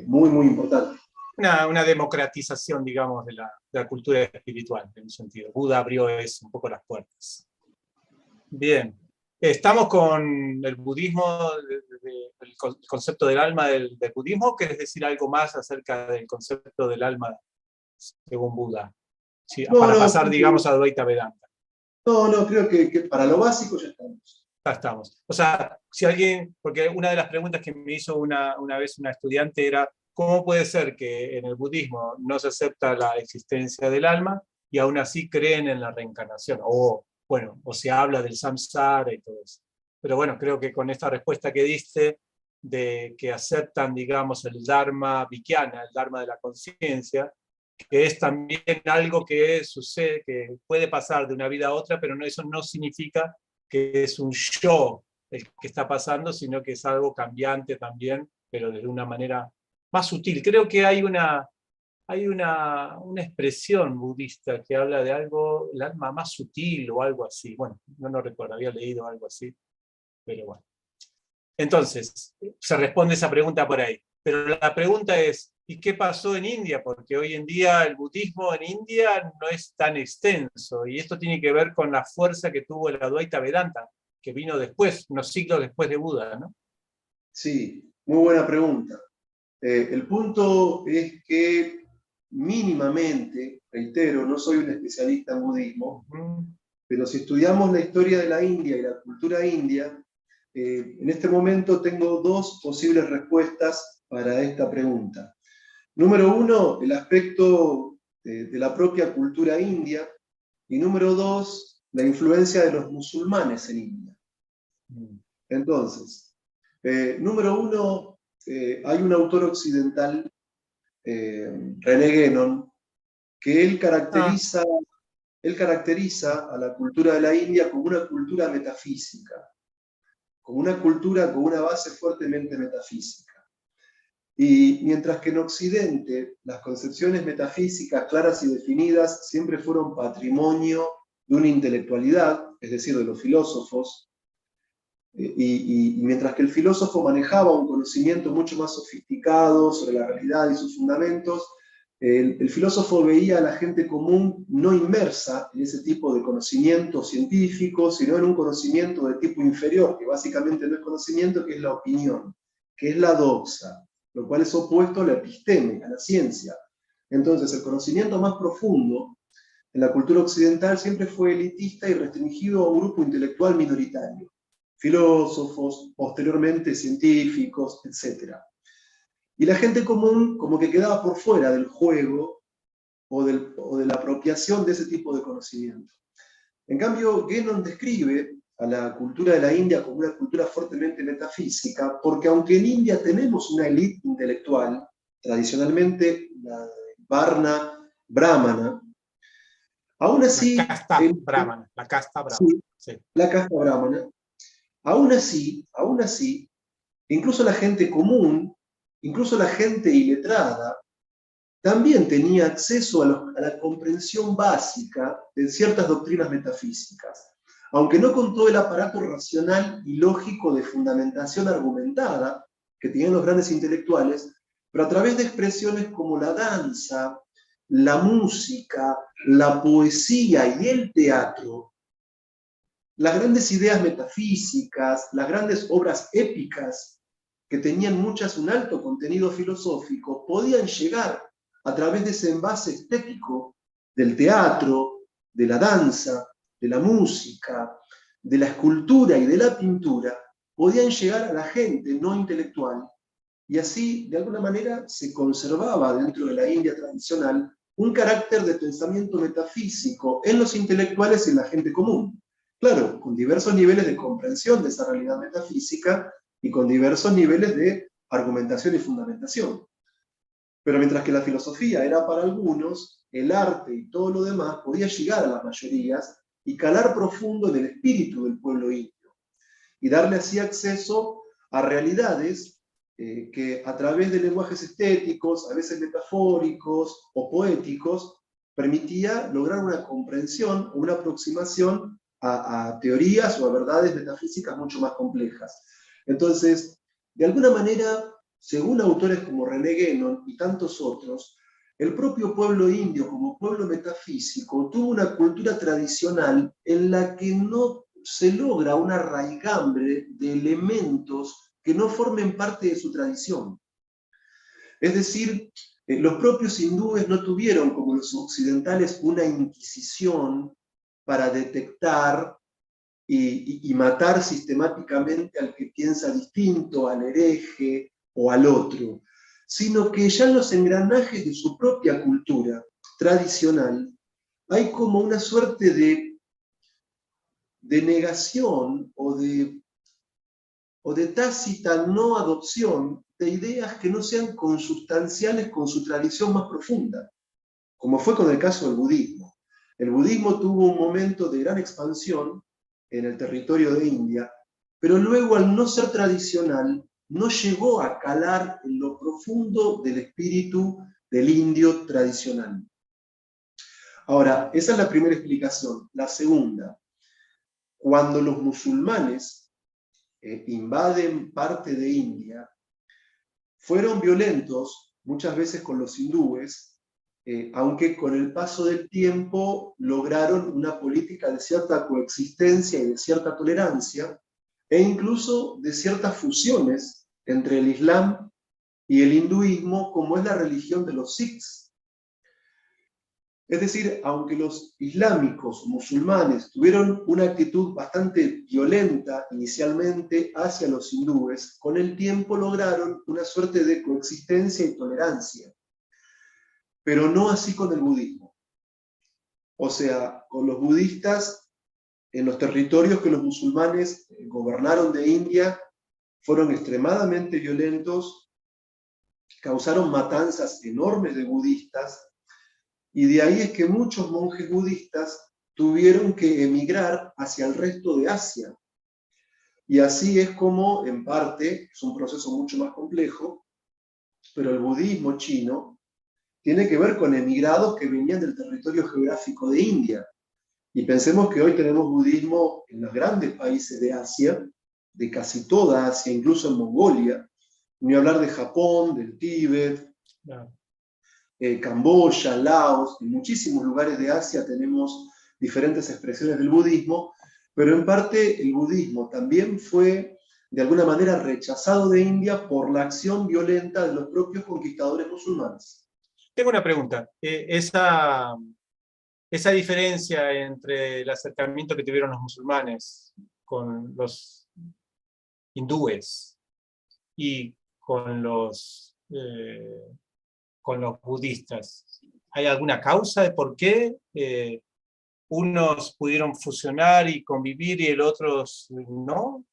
muy, muy importante. Una democratización, digamos, de la cultura espiritual, en un sentido. Buda abrió eso, un poco las puertas. Bien. Estamos con el budismo, el concepto del alma del budismo. ¿Querés decir algo más acerca del concepto del alma según Buda? Sí, No, para no, pasar, digamos, a Advaita Vedanta. No, creo que para lo básico ya estamos. Ya estamos. O sea, si alguien, porque una de las preguntas que me hizo una vez una estudiante era, ¿cómo puede ser que en el budismo no se acepta la existencia del alma y aún así creen en la reencarnación? O, bueno, o se habla del samsara y todo eso. Pero bueno, creo que con esta respuesta que diste, de que aceptan, digamos, el dharma vikyana, el dharma de la conciencia, que es también algo que sucede, que puede pasar de una vida a otra, pero no, eso no significa que es un yo el que está pasando, sino que es algo cambiante también, pero de una manera más sutil. Creo que hay una expresión budista que habla de algo, el alma más sutil o algo así. Bueno, no recuerdo, había leído algo así, pero bueno. Entonces, se responde esa pregunta por ahí. Pero la pregunta es, ¿y qué pasó en India? Porque hoy en día el budismo en India no es tan extenso, y esto tiene que ver con la fuerza que tuvo el Advaita Vedanta, que vino después, unos siglos después de Buda, ¿no? Sí, muy buena pregunta. El punto es que mínimamente, reitero, no soy un especialista en budismo, pero si estudiamos la historia de la India y la cultura india, en este momento tengo dos posibles respuestas para esta pregunta. Número uno, el aspecto de la propia cultura india, y número dos, la influencia de los musulmanes en India. Entonces, número uno, hay un autor occidental, René Guénon, que él caracteriza a la cultura de la India como una cultura metafísica, como una cultura con una base fuertemente metafísica. Y mientras que en Occidente las concepciones metafísicas claras y definidas siempre fueron patrimonio de una intelectualidad, es decir, de los filósofos, y mientras que el filósofo manejaba un conocimiento mucho más sofisticado sobre la realidad y sus fundamentos, el filósofo veía a la gente común no inmersa en ese tipo de conocimiento científico, sino en un conocimiento de tipo inferior, que básicamente no es conocimiento, que es la opinión, que es la doxa, lo cual es opuesto a la episteme, a la ciencia. Entonces, el conocimiento más profundo en la cultura occidental siempre fue elitista y restringido a un grupo intelectual minoritario, filósofos, posteriormente científicos, etc. Y la gente común como que quedaba por fuera del juego o de la apropiación de ese tipo de conocimiento. En cambio, Guénon describe a la cultura de la India como una cultura fuertemente metafísica, porque aunque en India tenemos una élite intelectual, tradicionalmente la Varna Brahmana, aún así... La casta brahmana, la casta brahmana. Sí, Sí. la casta brahmana. Aún así, incluso la gente común, incluso la gente iletrada, también tenía acceso a la comprensión básica de ciertas doctrinas metafísicas, aunque no con todo el aparato racional y lógico de fundamentación argumentada que tenían los grandes intelectuales, pero a través de expresiones como la danza, la música, la poesía y el teatro, las grandes ideas metafísicas, las grandes obras épicas, que tenían muchas un alto contenido filosófico, podían llegar a través de ese envase estético del teatro, de la danza, de la música, de la escultura y de la pintura, podían llegar a la gente no intelectual. Y así, de alguna manera, se conservaba dentro de la India tradicional un carácter de pensamiento metafísico en los intelectuales y en la gente común. Claro, con diversos niveles de comprensión de esa realidad metafísica y con diversos niveles de argumentación y fundamentación. Pero mientras que la filosofía era para algunos, el arte y todo lo demás podía llegar a las mayorías y calar profundo en el espíritu del pueblo indio y darle así acceso a realidades que a través de lenguajes estéticos, a veces metafóricos o poéticos, permitía lograr una comprensión o una aproximación a teorías o a verdades metafísicas mucho más complejas. Entonces, de alguna manera, según autores como René Guénon y tantos otros, el propio pueblo indio como pueblo metafísico tuvo una cultura tradicional en la que no se logra una raigambre de elementos que no formen parte de su tradición. Es decir, los propios hindúes no tuvieron, como los occidentales, una inquisición para detectar y matar sistemáticamente al que piensa distinto, al hereje o al otro, sino que ya en los engranajes de su propia cultura tradicional hay como una suerte de negación o de tácita no adopción de ideas que no sean consustanciales con su tradición más profunda, como fue con el caso del budismo. El budismo tuvo un momento de gran expansión en el territorio de India, pero luego, al no ser tradicional, no llegó a calar en lo profundo del espíritu del indio tradicional. Ahora, esa es la primera explicación. La segunda, cuando los musulmanes invaden parte de India, fueron violentos muchas veces con los hindúes, aunque con el paso del tiempo lograron una política de cierta coexistencia y de cierta tolerancia, e incluso de ciertas fusiones entre el Islam y el hinduismo, como es la religión de los sikhs. Es decir, aunque los islámicos musulmanes tuvieron una actitud bastante violenta inicialmente hacia los hindúes, con el tiempo lograron una suerte de coexistencia y tolerancia, pero no así con el budismo. O sea, con los budistas, en los territorios que los musulmanes gobernaron de India, fueron extremadamente violentos, causaron matanzas enormes de budistas, y de ahí es que muchos monjes budistas tuvieron que emigrar hacia el resto de Asia. Y así es como, en parte, es un proceso mucho más complejo, pero el budismo chino tiene que ver con emigrados que venían del territorio geográfico de India. Y pensemos que hoy tenemos budismo en los grandes países de Asia, de casi toda Asia, incluso en Mongolia, ni hablar de Japón, del Tíbet, Claro. Camboya, Laos, en muchísimos lugares de Asia tenemos diferentes expresiones del budismo, pero en parte el budismo también fue de alguna manera rechazado de India por la acción violenta de los propios conquistadores musulmanes. Tengo una pregunta. Esa diferencia entre el acercamiento que tuvieron los musulmanes con los hindúes y con los budistas, ¿hay alguna causa de por qué unos pudieron fusionar y convivir y el otros no?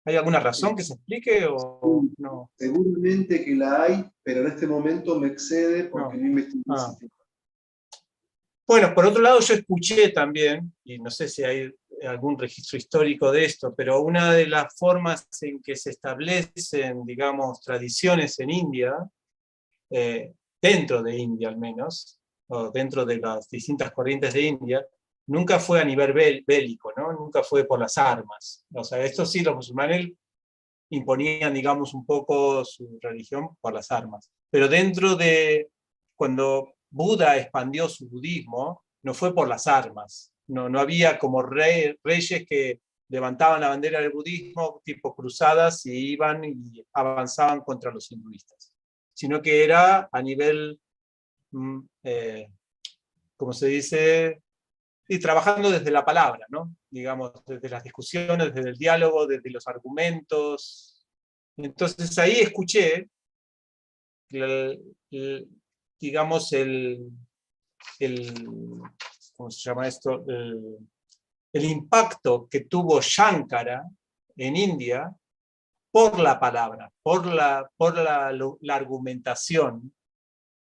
¿Hay alguna razón que se explique o no? Seguramente que la hay, pero en este momento me excede porque no investigué Ah. ese tema. Bueno, por otro lado yo escuché también, y no sé si hay algún registro histórico de esto, pero una de las formas en que se establecen, digamos, tradiciones en India, dentro de India al menos, o dentro de las distintas corrientes de India, nunca fue a nivel bélico, ¿no? Nunca fue por las armas. O sea, esto sí, los musulmanes imponían, digamos, un poco su religión por las armas. Pero dentro de, cuando Buda expandió su budismo, no fue por las armas. No había como reyes que levantaban la bandera del budismo, tipo cruzadas, y iban y avanzaban contra los hinduistas. Sino que era a nivel, como se dice, y trabajando desde la palabra, ¿no? Digamos, desde las discusiones, desde el diálogo, desde los argumentos. Entonces ahí escuché, digamos, ¿cómo se llama esto? El impacto que tuvo Shankara en India por la palabra, por la argumentación,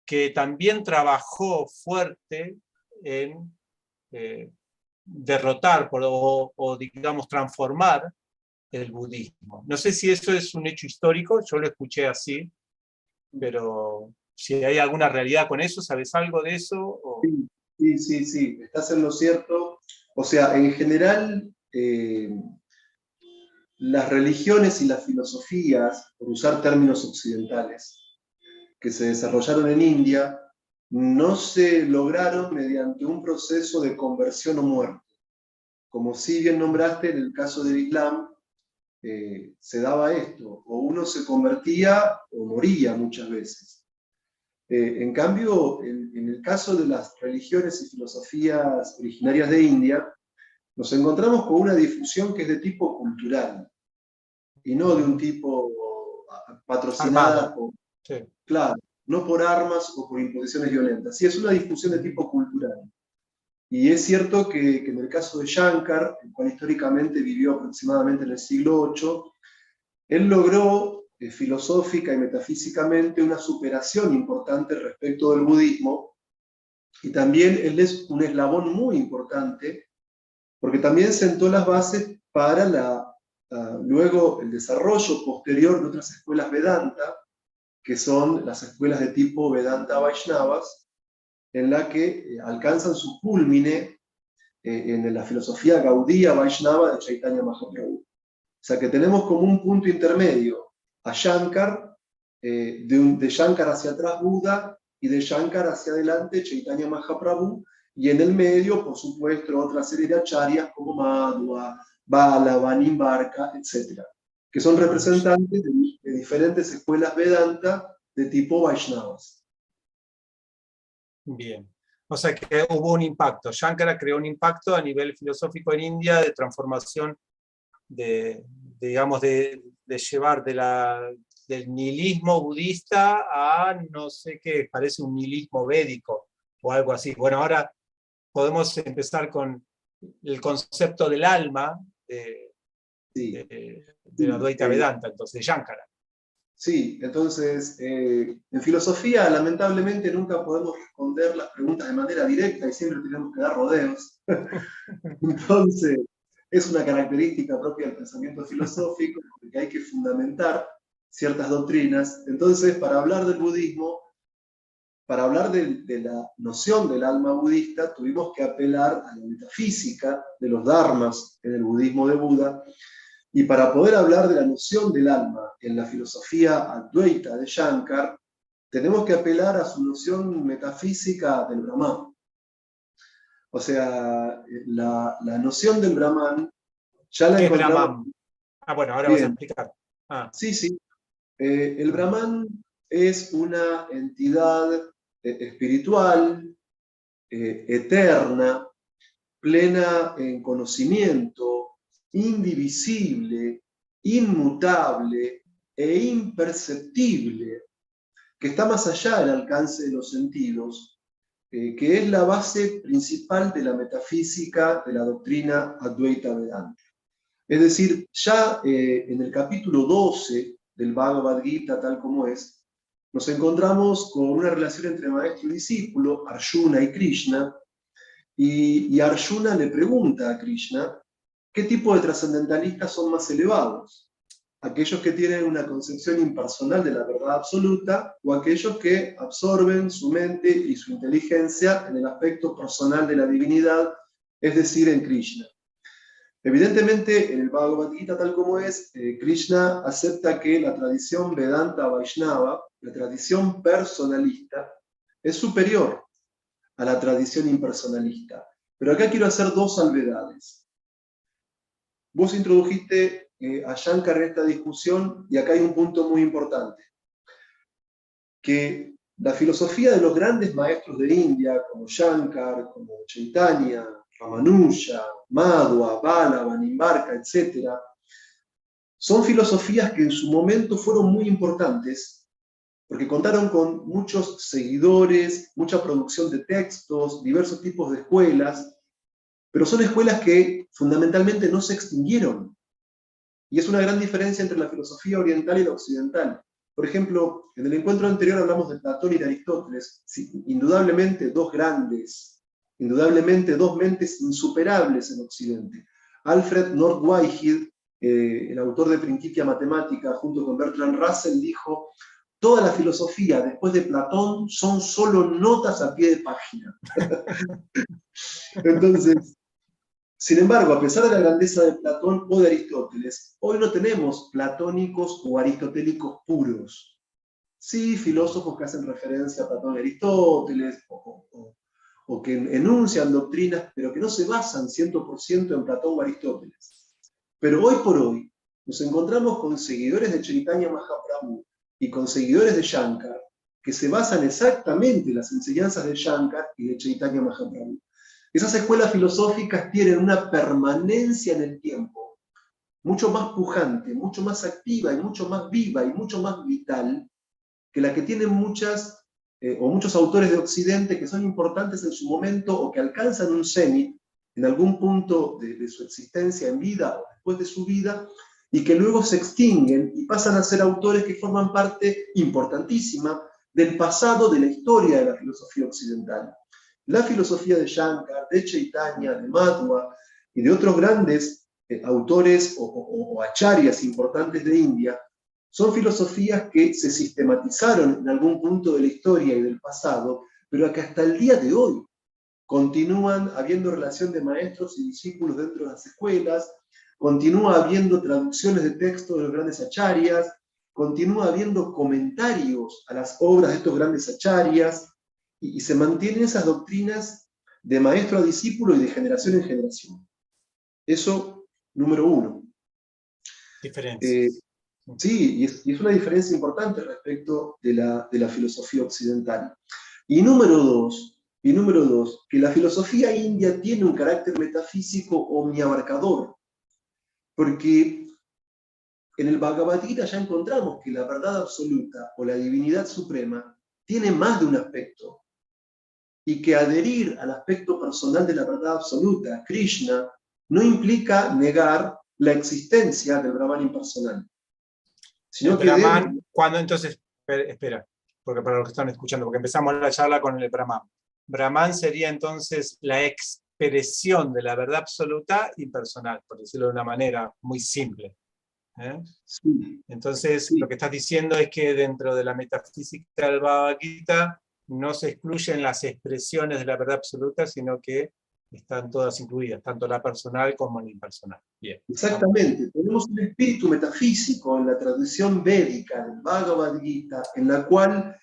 que también trabajó fuerte en derrotar o, digamos, transformar el budismo. No sé si eso es un hecho histórico, yo lo escuché así, pero si hay alguna realidad con eso, ¿sabes algo de eso? ¿O? Sí, estás en lo cierto. O sea, en general, las religiones y las filosofías, por usar términos occidentales, que se desarrollaron en India, no se lograron mediante un proceso de conversión o muerte. Como si bien nombraste, en el caso del Islam, se daba esto, o uno se convertía o moría muchas veces. En cambio, en el caso de las religiones y filosofías originarias de India, nos encontramos con una difusión que es de tipo cultural, y no de un tipo patrocinada Armado. por, Sí. claro, no por armas o por imposiciones violentas. Sí, es una discusión de tipo cultural. Y es cierto que en el caso de Shankar, el cual históricamente vivió aproximadamente en el siglo VIII, él logró filosófica y metafísicamente una superación importante respecto del budismo, y también él es un eslabón muy importante, porque también sentó las bases para luego el desarrollo posterior de otras escuelas Vedanta, que son las escuelas de tipo Vedanta Vaishnavas, en la que alcanzan su culmine en la filosofía Gaudía Vaishnava de Chaitanya Mahaprabhu. O sea que tenemos como un punto intermedio a Shankar, de Shankar hacia atrás Buda, y de Shankar hacia adelante Chaitanya Mahaprabhu, y en el medio, por supuesto, otra serie de acharyas como Madhva, Vallabha, Nimbarka, etc., que son representantes de diferentes escuelas Vedanta de tipo Vaishnavas. Bien. O sea que hubo un impacto. Shankara creó un impacto a nivel filosófico en India de transformación digamos, de llevar del nihilismo budista a no sé qué, parece un nihilismo védico o algo así. Bueno, ahora podemos empezar con el concepto del alma Sí, de la Advaita Vedanta, entonces, de Shankara. sí, entonces, en filosofía lamentablemente nunca podemos responder las preguntas de manera directa y siempre tenemos que dar rodeos. Entonces, es una característica propia del pensamiento filosófico, porque hay que fundamentar ciertas doctrinas. Entonces, para hablar del budismo, para hablar de la noción del alma budista, tuvimos que apelar a la metafísica de los dharmas en el budismo de Buda, y para poder hablar de la noción del alma en la filosofía Advaita de Shankar, tenemos que apelar a su noción metafísica del Brahman. O sea, la noción del Brahman ya la ¿Qué es encontramos. Brahman? Ah, bueno, ahora vas a Bien, explicar. Ah. sí, sí. El Brahman es una entidad espiritual, eterna, plena en conocimiento, indivisible, inmutable e imperceptible, que está más allá del alcance de los sentidos, que es la base principal de la metafísica de la doctrina Advaita Vedanta. Es decir, ya en el capítulo 12 del Bhagavad Gita, tal como es, nos encontramos con una relación entre maestro y discípulo, Arjuna y Krishna, y Arjuna le pregunta a Krishna qué tipo de trascendentalistas son más elevados, aquellos que tienen una concepción impersonal de la verdad absoluta o aquellos que absorben su mente y su inteligencia en el aspecto personal de la divinidad, es decir, en Krishna. Evidentemente, en el Bhagavad Gita, tal como es, Krishna acepta que la tradición Vedanta Vaishnava, la tradición personalista, es superior a la tradición impersonalista. Pero acá quiero hacer dos salvedades. Vos introdujiste a Shankar en esta discusión, y acá hay un punto muy importante, que la filosofía de los grandes maestros de India, como Shankar, como Chaitanya, Ramanuja, Madhva, Vallabha, Nimbarka, etc., son filosofías que en su momento fueron muy importantes, porque contaron con muchos seguidores, mucha producción de textos, diversos tipos de escuelas, pero son escuelas que fundamentalmente no se extinguieron. Y es una gran diferencia entre la filosofía oriental y la occidental. Por ejemplo, en el encuentro anterior hablamos de Platón y de Aristóteles, sí, indudablemente dos grandes, indudablemente dos mentes insuperables en Occidente. Alfred North Whitehead, el autor de Principia Mathematica, junto con Bertrand Russell, dijo: toda la filosofía después de Platón son solo notas a pie de página. Entonces, sin embargo, a pesar de la grandeza de Platón o de Aristóteles, hoy no tenemos platónicos o aristotélicos puros. Sí, filósofos que hacen referencia a Platón y Aristóteles, o que enuncian doctrinas, pero que no se basan 100% en Platón o Aristóteles. Pero hoy por hoy nos encontramos con seguidores de Chaitanya Mahaprabhu y con seguidores de Shankar, que se basan exactamente en las enseñanzas de Shankar y de Chaitanya Mahaprabhu. Esas escuelas filosóficas tienen una permanencia en el tiempo, mucho más pujante, mucho más activa y mucho más viva y mucho más vital que la que tienen muchos autores de Occidente que son importantes en su momento o que alcanzan un cenit en algún punto de su existencia en vida o después de su vida, y que luego se extinguen y pasan a ser autores que forman parte importantísima del pasado de la historia de la filosofía occidental. La filosofía de Shankar, de Chaitanya, de Madhva y de otros grandes autores o acharyas importantes de India son filosofías que se sistematizaron en algún punto de la historia y del pasado, pero que hasta el día de hoy continúan habiendo relación de maestros y discípulos dentro de las escuelas, continúa habiendo traducciones de textos de los grandes acharyas, continúa habiendo comentarios a las obras de estos grandes acharyas, y se mantienen esas doctrinas de maestro a discípulo y de generación en generación. Eso, número uno. Diferencias. Sí, y es una diferencia importante respecto de la filosofía occidental. Y número dos, que la filosofía india tiene un carácter metafísico omniabarcador, porque en el Bhagavad Gita ya encontramos que la verdad absoluta o la divinidad suprema tiene más de un aspecto, y que adherir al aspecto personal de la verdad absoluta, Krishna, no implica negar la existencia del Brahman impersonal. El Brahman, cuando entonces, espera, porque para los que están escuchando, porque empezamos la charla con el Brahman. Brahman sería entonces la expresión de la verdad absoluta impersonal, por decirlo de una manera muy simple. Sí. Entonces, Sí. lo que estás diciendo es que dentro de la metafísica del Bhagavad Gita no se excluyen las expresiones de la verdad absoluta, sino que están todas incluidas, tanto la personal como la impersonal. Bien. Exactamente. Tenemos un espíritu metafísico en la tradición védica del Bhagavad Gita, en la cual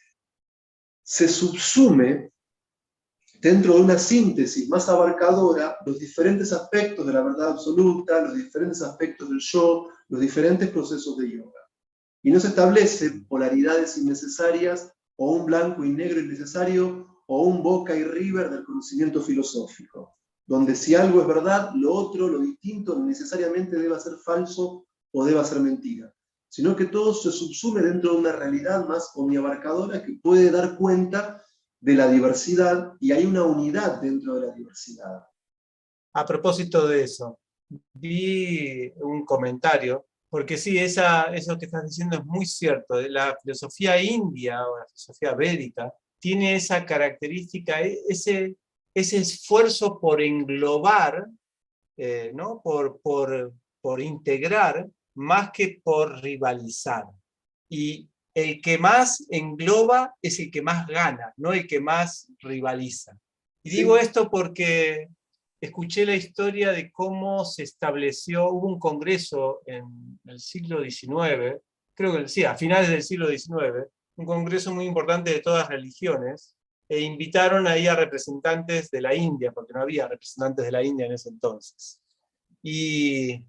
se subsume dentro de una síntesis más abarcadora los diferentes aspectos de la verdad absoluta, los diferentes aspectos del yo, los diferentes procesos de yoga. Y no se establecen polaridades innecesarias o un blanco y negro innecesario o un Boca y River del conocimiento filosófico, donde si algo es verdad, lo otro, lo distinto, necesariamente deba ser falso o deba ser mentira, sino que todo se subsume dentro de una realidad más omniabarcadora que puede dar cuenta de la diversidad, y hay una unidad dentro de la diversidad. A propósito de eso, vi un comentario, porque sí, eso que estás diciendo es muy cierto. La filosofía india o la filosofía védica tiene esa característica, ese esfuerzo por englobar, ¿no? por integrar, más que por rivalizar. Y el que más engloba es el que más gana, no el que más rivaliza. Y digo esto porque escuché la historia de cómo se estableció, hubo un congreso en el siglo XIX, creo que sí, a finales del siglo XIX, un congreso muy importante de todas las religiones, e invitaron ahí a representantes de la India, porque no había representantes de la India en ese entonces. Y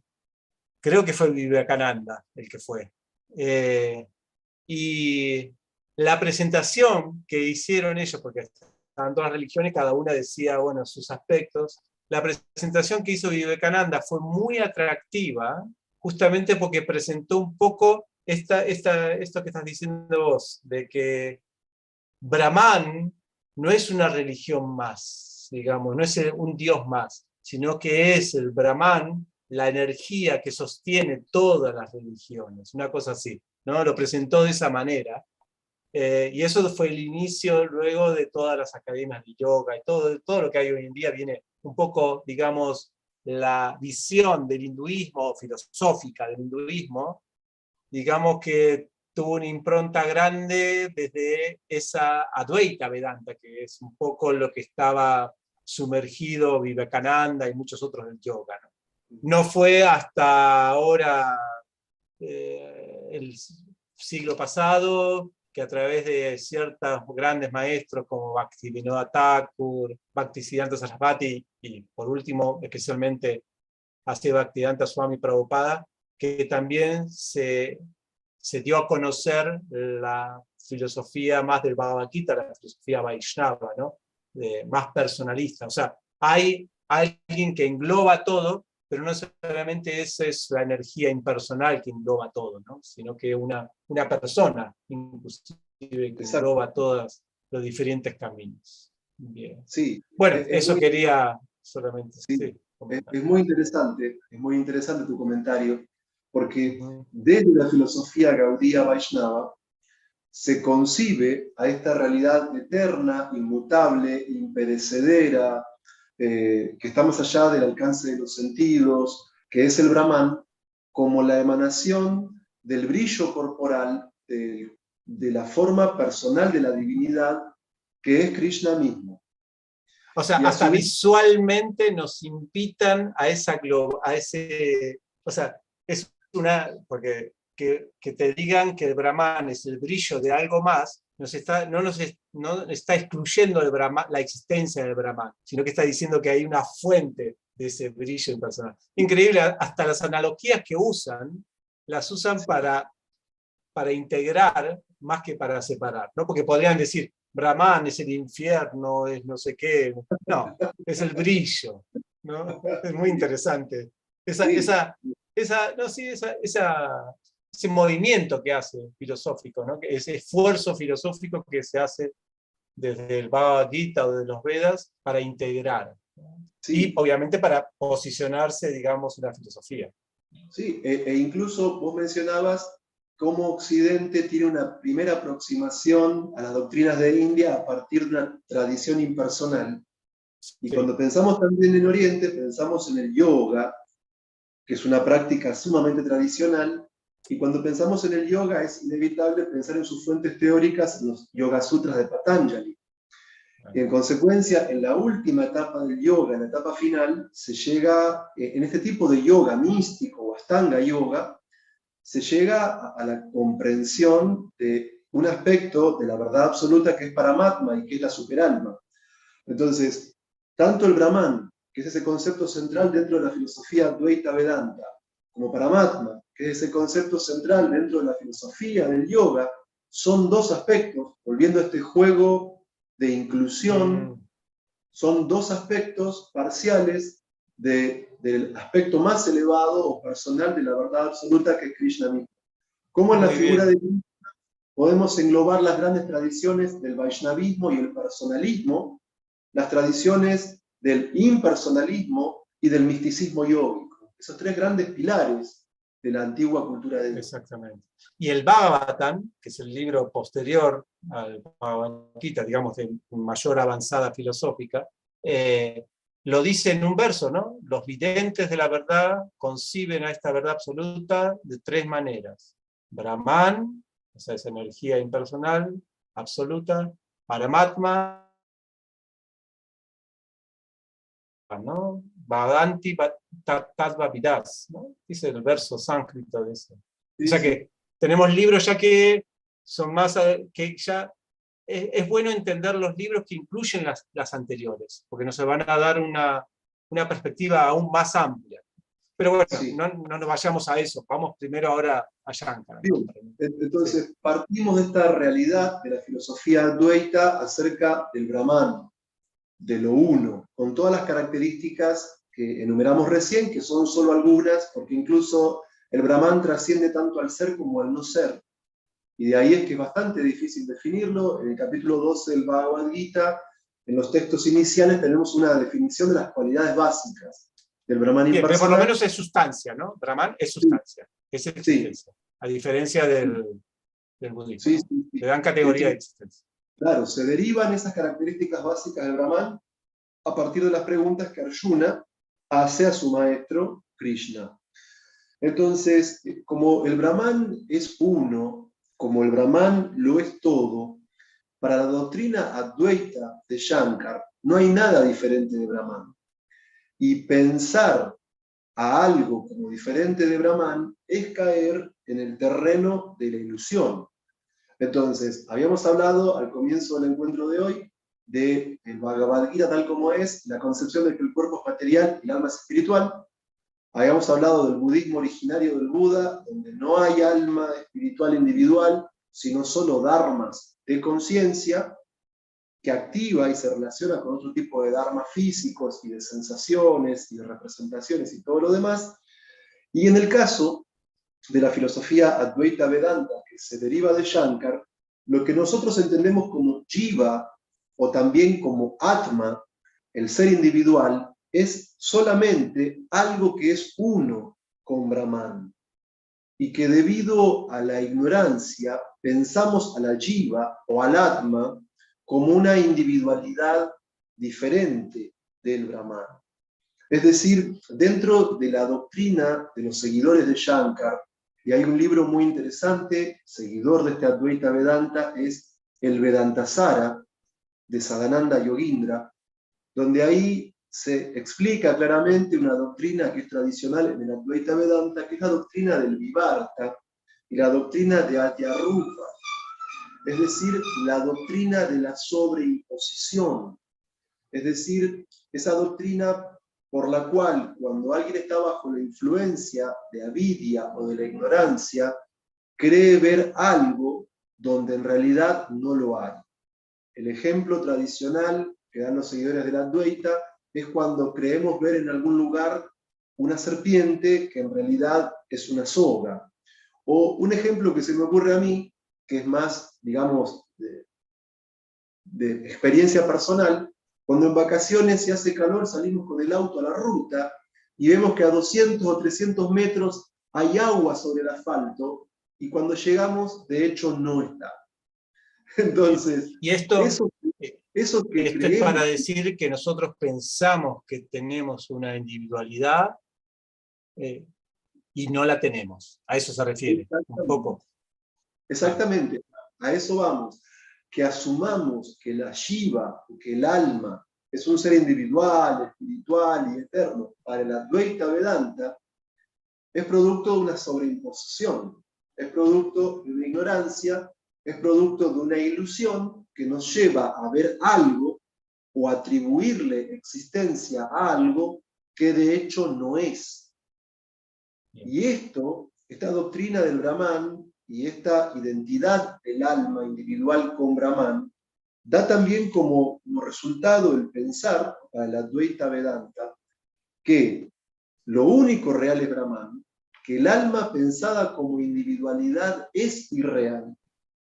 creo que fue Vivekananda el que fue. Y la presentación que hicieron ellos, porque estaban todas las religiones, cada una decía, bueno, sus aspectos, la presentación que hizo Vivekananda fue muy atractiva, justamente porque presentó un poco esto que estás diciendo vos, de que Brahman no es una religión más, digamos, no es un dios más, sino que es el Brahman, la energía que sostiene todas las religiones, una cosa así, ¿no? Lo presentó de esa manera, y eso fue el inicio luego de todas las academias de yoga, y todo lo que hay hoy en día viene un poco, digamos, la visión del hinduismo, filosófica del hinduismo, digamos que tuvo una impronta grande desde esa Advaita Vedanta, que es un poco lo que estaba sumergido Vivekananda y muchos otros del yoga, ¿no? No fue hasta ahora, el siglo pasado, que a través de ciertos grandes maestros como Bhaktivinoda Thakur, Bhaktisiddhanta Sarasvati y por último, especialmente Así Bhaktivedanta Swami Prabhupada, que también se dio a conocer la filosofía más del Bhagavad Gita, la filosofía Vaishnava, ¿no? Más personalista. O sea, hay alguien que engloba todo, pero no solamente esa es la energía impersonal que engloba todo, ¿no? Sino que una persona, inclusive, que Exacto. engloba todos los diferentes caminos. Bien. Sí, Bueno, es eso muy, quería solamente sí, comentar. es muy interesante tu comentario, porque Ujú. desde la filosofía Gaudiya Vaishnava se concibe a esta realidad eterna, inmutable, imperecedera, que está más allá del alcance de los sentidos, que es el Brahman, como la emanación del brillo corporal, de la forma personal de la divinidad, que es Krishna mismo. O sea, Y a hasta su vez, visualmente nos invitan a ese, o sea, es porque que te digan que el Brahman es el brillo de algo más, no está excluyendo la existencia del Brahman, sino que está diciendo que hay una fuente de ese brillo impersonal. Increíble, hasta las analogías que usan, las usan para integrar más que para separar, ¿no? Porque podrían decir, Brahman es el infierno, es no sé qué. No, es el brillo, ¿no? Es muy interesante. sí, No, sí, ese movimiento que hace filosófico, ¿no? Ese esfuerzo filosófico que se hace desde el Bhagavad Gita o de los Vedas para integrar, ¿no? Y sí, obviamente para posicionarse, digamos, en la filosofía. sí, e incluso vos mencionabas cómo Occidente tiene una primera aproximación a las doctrinas de India a partir de una tradición impersonal. Y Sí. cuando pensamos también en Oriente, pensamos en el yoga, que es una práctica sumamente tradicional, y cuando pensamos en el yoga es inevitable pensar en sus fuentes teóricas en los Yoga Sutras de Patanjali. Y en consecuencia, en la última etapa del yoga, en la etapa final, se llega, en este tipo de yoga místico o Astanga yoga, se llega a la comprensión de un aspecto de la verdad absoluta que es Paramatma y que es la superalma. Entonces, tanto el Brahman, que es ese concepto central dentro de la filosofía Advaita Vedanta, como Paramatma, que es ese concepto central dentro de la filosofía del yoga, son dos aspectos, volviendo a este juego de inclusión, Mm, son dos aspectos parciales del aspecto más elevado o personal de la verdad absoluta que es Krishna mismo. Como en la muy figura bien. de Krishna podemos englobar las grandes tradiciones del Vaishnavismo y el personalismo, las tradiciones del impersonalismo y del misticismo yógico. Esos tres grandes pilares de la antigua cultura de yoga. Exactamente. Y el Bhagavatam, que es el libro posterior al Bhagavad Gita, digamos, de mayor avanzada filosófica, lo dice en un verso, ¿no? Los videntes de la verdad conciben a esta verdad absoluta de tres maneras. Brahman, o sea, esa energía impersonal, absoluta. Paramatma, ¿no? Bhadanti Tattva Vidas, ¿no? Dice el verso sánscrito de eso. O Sí, sea sí, que tenemos libros ya que son más, que ya es bueno entender los libros que incluyen las anteriores, porque nos van a dar una perspectiva aún más amplia. Pero bueno, sí. no nos vayamos a eso, vamos primero ahora a Shankara, ¿no? Bien, Sí. entonces partimos de esta realidad de la filosofía advaita acerca del Brahman, de lo uno, con todas las características que enumeramos recién, que son solo algunas, porque incluso el Brahman trasciende tanto al ser como al no ser. Y de ahí es que es bastante difícil definirlo. En el capítulo 12 del Bhagavad Gita, en los textos iniciales, tenemos una definición de las cualidades básicas del Brahman Bien, pero por lo impersonal. menos es sustancia, ¿no? Brahman es Sí, sustancia, es sí, existencia, a diferencia del budismo, sí, ¿no? sí, Le sí. dan categoría de Entonces, existencia. claro, se derivan esas características básicas del Brahman a partir de las preguntas que Arjuna hace a su maestro Krishna. Entonces, como el Brahman es uno, como el Brahman lo es todo, para la doctrina Advaita de Shankar no hay nada diferente de Brahman. Y pensar a algo como diferente de Brahman es caer en el terreno de la ilusión. Entonces, habíamos hablado al comienzo del encuentro de hoy del Bhagavad Gita tal como es, la concepción de que el cuerpo es material y el alma es espiritual. Habíamos hablado del budismo originario del Buda, donde no hay alma espiritual individual, sino solo dharmas de conciencia, que activa y se relaciona con otro tipo de dharmas físicos y de sensaciones y de representaciones y todo lo demás. Y en el caso de la filosofía Advaita Vedanta, que se deriva de Shankar, lo que nosotros entendemos como Jiva o también como Atma, el ser individual, es solamente algo que es uno con Brahman. Y que debido a la ignorancia pensamos a la Jiva o al Atma como una individualidad diferente del Brahman. Es decir, dentro de la doctrina de los seguidores de Shankar, y hay un libro muy interesante, seguidor de este Advaita Vedanta, es el Vedantasara de Sadananda Yogindra, donde ahí se explica claramente una doctrina que es tradicional en el Advaita Vedanta, que es la doctrina del Vivarta y la doctrina de Atyarupa, es decir, la doctrina de la sobreimposición, es decir, esa doctrina por la cual cuando alguien está bajo la influencia de avidya o de la ignorancia, cree ver algo donde en realidad no lo hay. El ejemplo tradicional que dan los seguidores de la Advaita es cuando creemos ver en algún lugar una serpiente que en realidad es una soga. O un ejemplo que se me ocurre a mí, que es más, digamos, de experiencia personal, cuando en vacaciones se hace calor, salimos con el auto a la ruta y vemos que a 200 o 300 metros hay agua sobre el asfalto y cuando llegamos, de hecho, no está. Entonces, Y esto, eso que esto es para creemos... decir que nosotros pensamos que tenemos una individualidad y no la tenemos. A eso se refiere, un poco. Exactamente, a eso vamos. Que asumamos que la Shiva, que el alma, es un ser individual, espiritual y eterno para el Advaita Vedanta, es producto de una sobreimposición, es producto de una ignorancia, es producto de una ilusión que nos lleva a ver algo o atribuirle existencia a algo que de hecho no es. Y esta doctrina del Brahman y esta identidad del alma individual con Brahman, da también como resultado el pensar, para el Advaita Vedanta, que lo único real es Brahman, que el alma pensada como individualidad es irreal,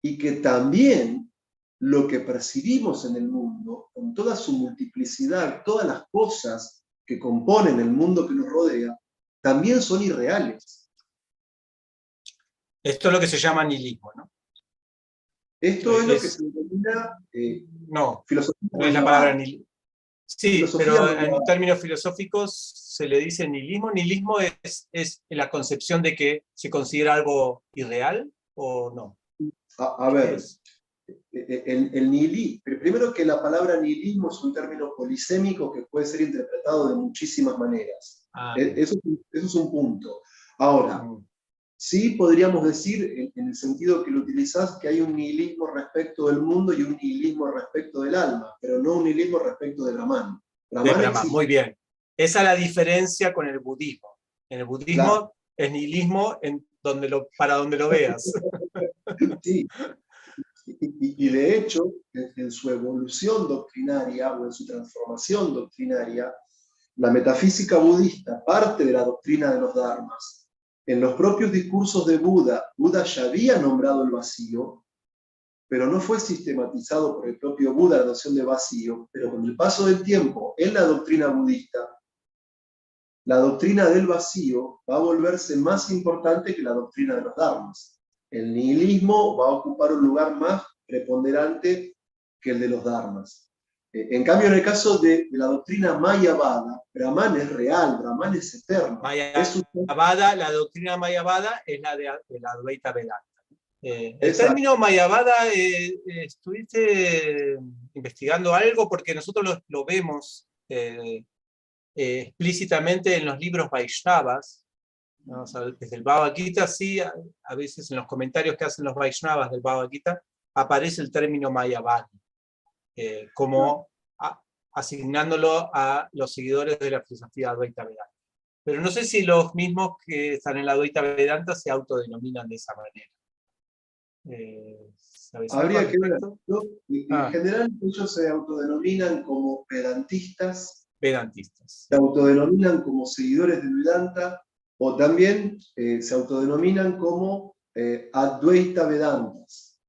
y que también lo que percibimos en el mundo, con toda su multiplicidad, todas las cosas que componen el mundo que nos rodea, también son irreales. Esto es lo que se llama nihilismo, ¿no? Esto es lo que se denomina no, filosofía no es la palabra nihilismo. Sí, pero no en términos filosóficos se le dice nihilismo. ¿Nihilismo es la concepción de que se considera algo irreal o no? A ver, el nihilismo, primero que la palabra nihilismo es un término polisémico que puede ser interpretado de muchísimas maneras. Eso es un punto. Ahora, sí podríamos decir, en el sentido que lo utilizás, que hay un nihilismo respecto del mundo y un nihilismo respecto del alma, pero no un nihilismo respecto de Brahman. Brahman, muy bien. Esa es la diferencia con el budismo. En el budismo, claro, es nihilismo para donde lo veas. Sí. Y de hecho, en su evolución doctrinaria o en su transformación doctrinaria, la metafísica budista parte de la doctrina de los dharmas. En los propios discursos de Buda, Buda ya había nombrado el vacío, pero no fue sistematizado por el propio Buda la noción de vacío, pero con el paso del tiempo, en la doctrina budista, la doctrina del vacío va a volverse más importante que la doctrina de los dharmas. El nihilismo va a ocupar un lugar más preponderante que el de los dharmas. En cambio, en el caso de la doctrina Mayavada, Brahman es real, Brahman es eterno. La doctrina Mayavada es la de la Advaita Vedanta. El término Mayavada, ¿estuviste investigando algo? Porque nosotros lo vemos explícitamente en los libros Vaishnavas, ¿no? O sea, desde el Bhagavad Gita, sí, a veces en los comentarios que hacen los Vaishnavas del Bhagavad Gita, aparece el término Mayavada, como asignándolo a los seguidores de la filosofía Advaita Vedanta. Pero no sé si los mismos que están en la Advaita Vedanta se autodenominan de esa manera. ¿Sabes algo al Habría que ver, respecto? ¿no? En Ah, general ellos se autodenominan como vedantistas, vedantistas. se autodenominan como seguidores de Vedanta, o también se autodenominan como Advaita Vedantas.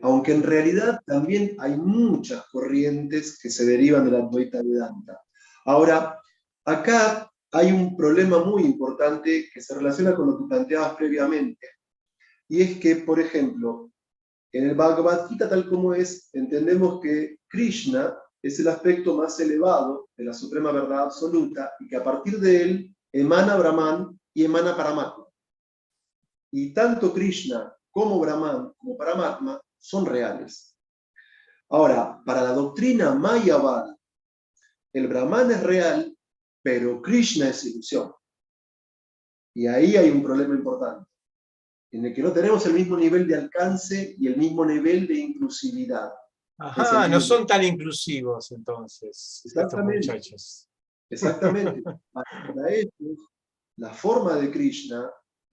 Aunque en realidad también hay muchas corrientes que se derivan del Advaita Vedanta. Ahora, acá hay un problema muy importante que se relaciona con lo que planteabas previamente, y es que, por ejemplo, en el Bhagavad Gita tal como es, entendemos que Krishna es el aspecto más elevado de la suprema verdad absoluta y que a partir de él emana Brahman y emana Paramatma. Y tanto Krishna como Brahman como Paramatma son reales. Ahora, para la doctrina Mayavada, el Brahman es real, pero Krishna es ilusión. Y ahí hay un problema importante, en el que no tenemos el mismo nivel de alcance y el mismo nivel de inclusividad. Ajá, no son tan inclusivos entonces, estos Exactamente, muchachos. exactamente. Para ellos, la forma de Krishna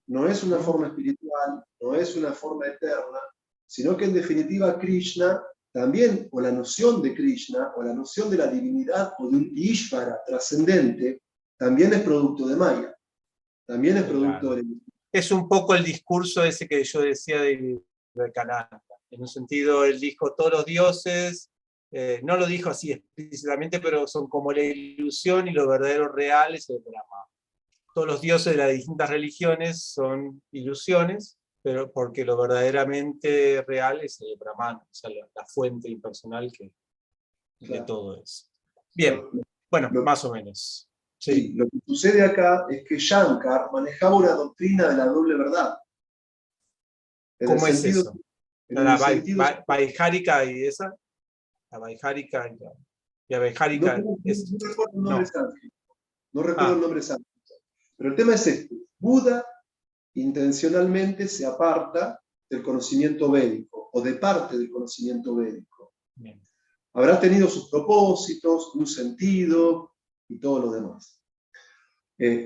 no es una forma espiritual, no es una forma eterna, sino que en definitiva Krishna también, o la noción de Krishna, o la noción de la divinidad, o de un Ishvara trascendente, también es producto de Maya, también es producto Claro. de... Es un poco el discurso ese que yo decía de Vivekananda. En un sentido, él dijo, todos los dioses, no lo dijo así explícitamente, pero son como la ilusión y lo verdadero real es el Brahma. Todos los dioses de las distintas religiones son ilusiones, pero porque lo verdaderamente real es el Brahman, o sea, la fuente impersonal de Claro, todo eso. Bien, lo, bueno, lo- más o menos. Sí. sí, lo que sucede acá es que Shankar manejaba una doctrina de la doble verdad, en el ¿Cómo es sentido, eso? en La el sentido Vaihárika y esa, la Vaihárika y la no, Vaihárika es, no recuerdo el nombre no. sánscrito, no recuerdo el Ah, nombre sánscrito. Pero el tema es este: Buda intencionalmente se aparta del conocimiento védico o de parte del conocimiento védico. bien. Habrá tenido sus propósitos, un sentido y todo lo demás.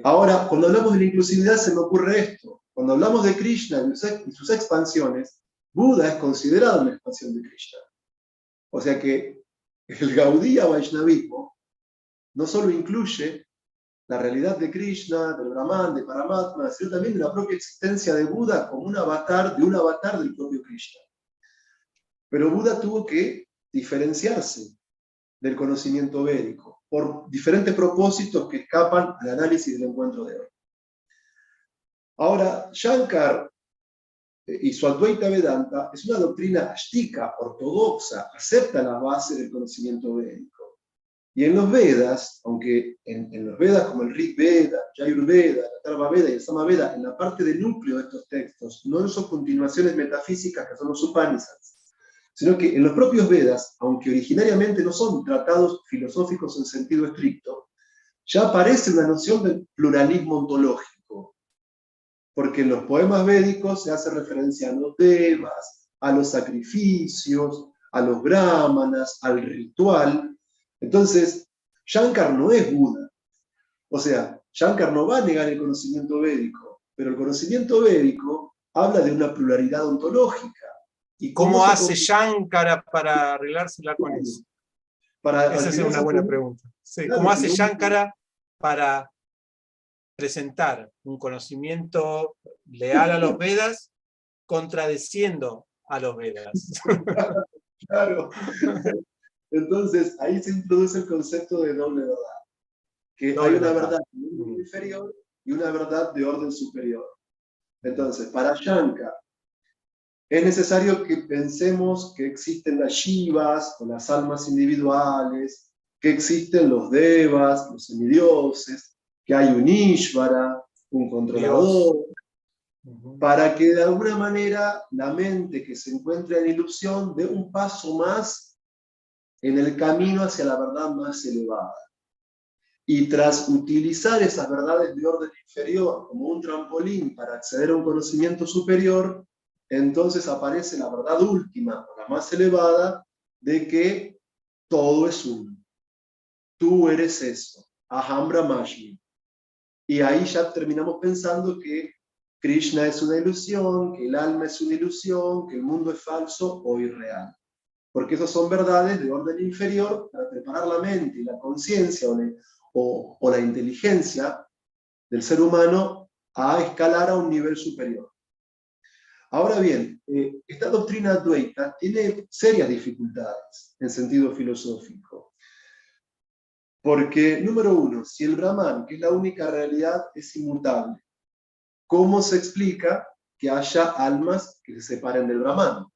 Ahora, cuando hablamos de la inclusividad se me ocurre esto. Cuando hablamos de Krishna y sus expansiones, Buda es considerado una expansión de Krishna. O sea que el Gaudiya Vaishnavismo no solo incluye la realidad de Krishna, del Brahman, de Paramatma, sino también de la propia existencia de Buda como un avatar del propio Krishna. Pero Buda tuvo que diferenciarse del conocimiento védico por diferentes propósitos que escapan al análisis del encuentro de hoy. Ahora, Shankar y su Advaita Vedanta es una doctrina ashtika, ortodoxa, acepta la base del conocimiento védico. Y en los Vedas, aunque en los Vedas como el Rig Veda, Yajurveda, la Atharva Veda y el Sama Veda, en la parte del núcleo de estos textos, no son continuaciones metafísicas que son los Upanishads, sino que en los propios Vedas, aunque originariamente no son tratados filosóficos en sentido estricto, ya aparece una noción de pluralismo ontológico, porque en los poemas védicos se hace referencia a los devas, a los sacrificios, a los brahmanas, al ritual. Entonces, Shankar no es Buda. O sea, Shankar no va a negar el conocimiento védico, pero el conocimiento védico habla de una pluralidad ontológica. ¿Y cómo ¿Cómo se hace puede Shankara para arreglársela con eso? para Esa es una arreglarse buena con... pregunta. Sí, ¿cómo Claro, hace Shankara para presentar un conocimiento leal a los Vedas contradeciendo a los Vedas? claro. Entonces, ahí se introduce el concepto de doble verdad, que hay Doble una verdad. verdad de orden inferior y una verdad de orden superior. Entonces, para Shankar, es necesario que pensemos que existen las shivas o las almas individuales, que existen los devas, los semidioses, que hay un Ishvara, un Dios. controlador, para que de alguna manera la mente que se encuentra en ilusión dé un paso más en el camino hacia la verdad más elevada. Y tras utilizar esas verdades de orden inferior como un trampolín para acceder a un conocimiento superior, entonces aparece la verdad última, o la más elevada, de que todo es uno. Tú eres eso. Aham Brahmasmi. Y ahí ya terminamos pensando que Krishna es una ilusión, que el alma es una ilusión, que el mundo es falso o irreal. Porque esas son verdades de orden inferior para preparar la mente y la conciencia o la inteligencia del ser humano a escalar a un nivel superior. Ahora bien, esta doctrina Advaita tiene serias dificultades en sentido filosófico. Porque, número uno, si el Brahman, que es la única realidad, es inmutable, ¿cómo se explica que haya almas que se separen del Brahman?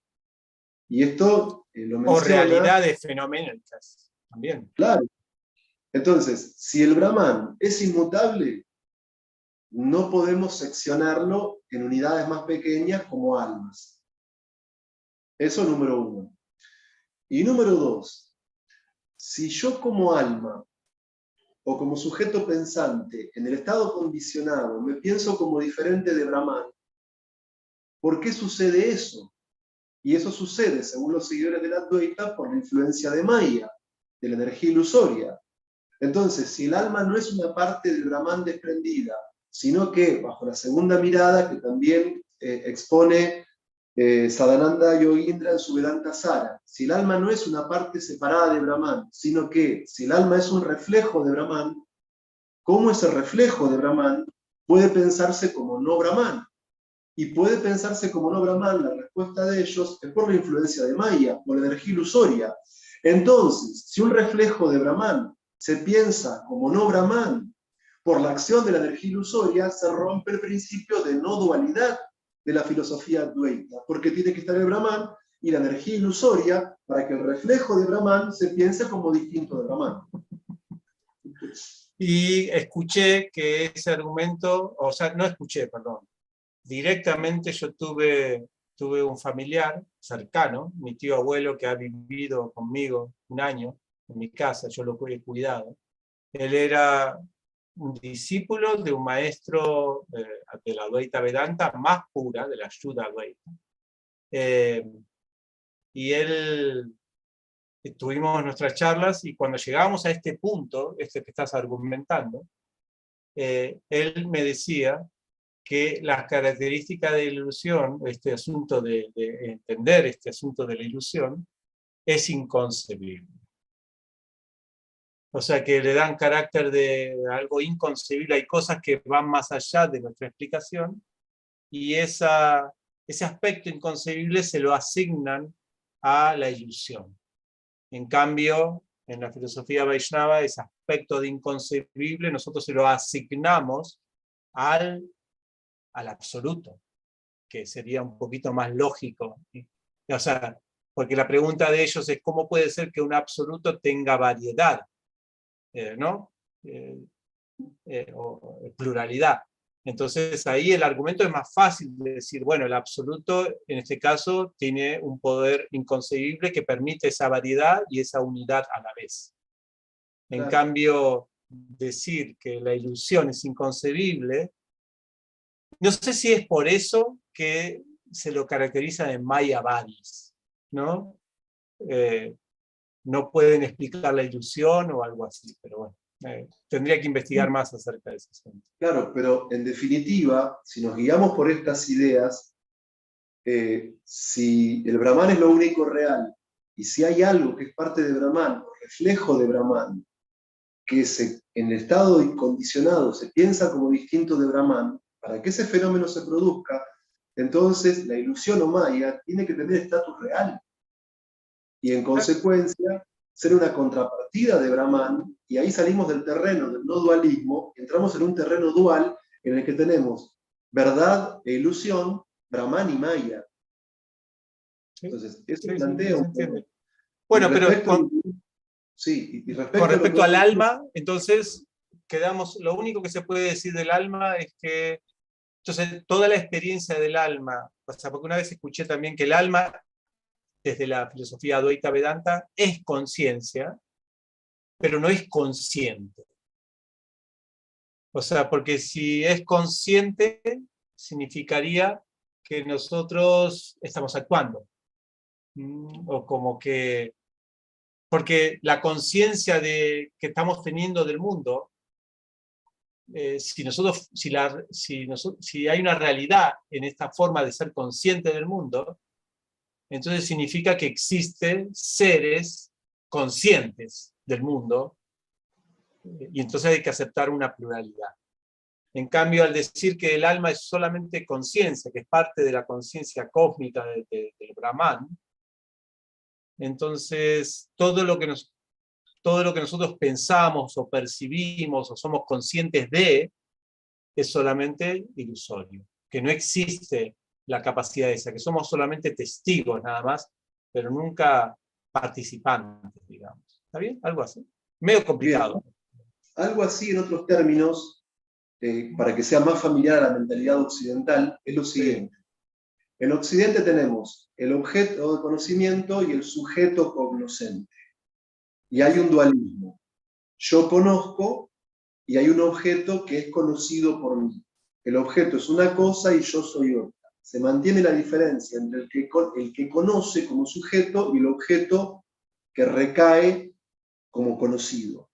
Y esto lo O menciona. realidades fenoménicas también. Claro. Entonces, si el Brahman es inmutable, no podemos seccionarlo en unidades más pequeñas como almas. Eso número uno. Y número dos, si yo como alma o como sujeto pensante en el estado condicionado me pienso como diferente de Brahman, ¿por qué sucede eso? Y eso sucede, según los seguidores de la Advaita, por la influencia de Maya, de la energía ilusoria. Entonces, si el alma no es una parte del Brahman desprendida, sino que, bajo la segunda mirada que también expone Sadananda Yogindra en su Vedanta Sara, si el alma no es una parte separada de Brahman, sino que si el alma es un reflejo de Brahman, ¿cómo ese reflejo de Brahman puede pensarse como no Brahman? Y puede pensarse como no Brahman, la respuesta de ellos es por la influencia de Maya, por la energía ilusoria. Entonces, si un reflejo de Brahman se piensa como no Brahman, por la acción de la energía ilusoria se rompe el principio de no dualidad de la filosofía Advaita, porque tiene que estar el Brahman y la energía ilusoria para que el reflejo de Brahman se piense como distinto de Brahman. Y escuché que ese argumento, o sea, no escuché, perdón, directamente yo tuve un familiar cercano, mi tío abuelo, que ha vivido conmigo un año en mi casa, yo lo he cuidado. Él era un discípulo de un maestro de la Advaita Vedanta más pura, de la Shuddha Advaita. Y él, tuvimos nuestras charlas, y cuando llegamos a este punto, este que estás argumentando, él me decía que las características de la ilusión, este asunto de entender este asunto de la ilusión, es inconcebible. O sea, que le dan carácter de algo inconcebible, hay cosas que van más allá de nuestra explicación, y ese aspecto inconcebible se lo asignan a la ilusión. En cambio, en la filosofía Vaishnava, ese aspecto de inconcebible nosotros se lo asignamos al absoluto, que sería un poquito más lógico. O sea, porque la pregunta de ellos es cómo puede ser que un absoluto tenga variedad, ¿no? O pluralidad. Entonces ahí el argumento es más fácil de decir, bueno, el absoluto en este caso tiene un poder inconcebible que permite esa variedad y esa unidad a la vez. En cambio, decir que la ilusión es inconcebible, no sé si es por eso que se lo caracteriza de Mayavadis, ¿no? No pueden explicar la ilusión o algo así, pero bueno. Tendría que investigar más acerca de ese asunto. Claro, pero en definitiva, si nos guiamos por estas ideas, si el Brahman es lo único real, y si hay algo que es parte de Brahman, o reflejo de Brahman, que en el estado incondicionado se piensa como distinto de Brahman, para que ese fenómeno se produzca, entonces la ilusión o maya tiene que tener estatus real. Y en consecuencia, ser una contrapartida de Brahman, y ahí salimos del terreno del no dualismo, entramos en un terreno dual en el que tenemos verdad e ilusión, Brahman y Maya. Entonces, eso plantea un poco. Bueno, pero sí, con respecto al alma, alma, entonces quedamos, lo único que se puede decir del alma es que, entonces, toda la experiencia del alma, o sea, porque una vez escuché también que el alma, desde la filosofía Advaita Vedanta, es conciencia, pero no es consciente. O sea, porque si es consciente, significaría que nosotros estamos actuando. O como que, porque la conciencia que estamos teniendo del mundo si hay una realidad en esta forma de ser consciente del mundo, entonces significa que existen seres conscientes del mundo, y entonces hay que aceptar una pluralidad. En cambio, al decir que el alma es solamente conciencia, que es parte de la conciencia cósmica del Brahman, entonces todo lo que nosotros pensamos o percibimos o somos conscientes de es solamente ilusorio, que no existe la capacidad esa, que somos solamente testigos nada más, pero nunca participantes, digamos. ¿Está bien? Algo así. Medio complicado. Bien. Algo así, en otros términos, para que sea más familiar a la mentalidad occidental, es lo siguiente. Sí. En Occidente tenemos el objeto de conocimiento y el sujeto cognoscente. Y hay un dualismo. Yo conozco y hay un objeto que es conocido por mí. El objeto es una cosa y yo soy otra. Se mantiene la diferencia entre el que conoce como sujeto y el objeto que recae como conocido.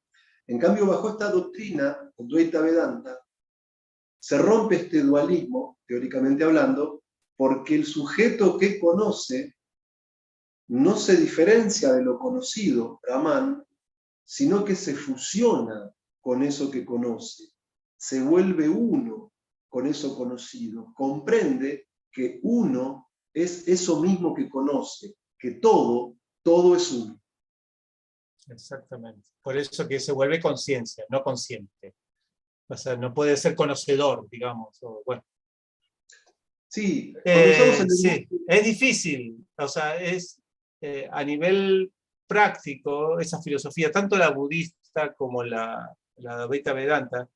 En cambio, bajo esta doctrina, Advaita Vedanta, se rompe este dualismo, teóricamente hablando, porque el sujeto que conoce no se diferencia de lo conocido, Brahman, sino que se fusiona con eso que conoce, se vuelve uno con eso conocido, comprende que uno es eso mismo que conoce, que todo es uno. Exactamente. Por eso que se vuelve conciencia, no consciente. O sea, no puede ser conocedor, digamos. O, bueno. Sí, sí, es difícil. O sea, es a nivel práctico, esa filosofía, tanto la budista como la Advaita Vedanta,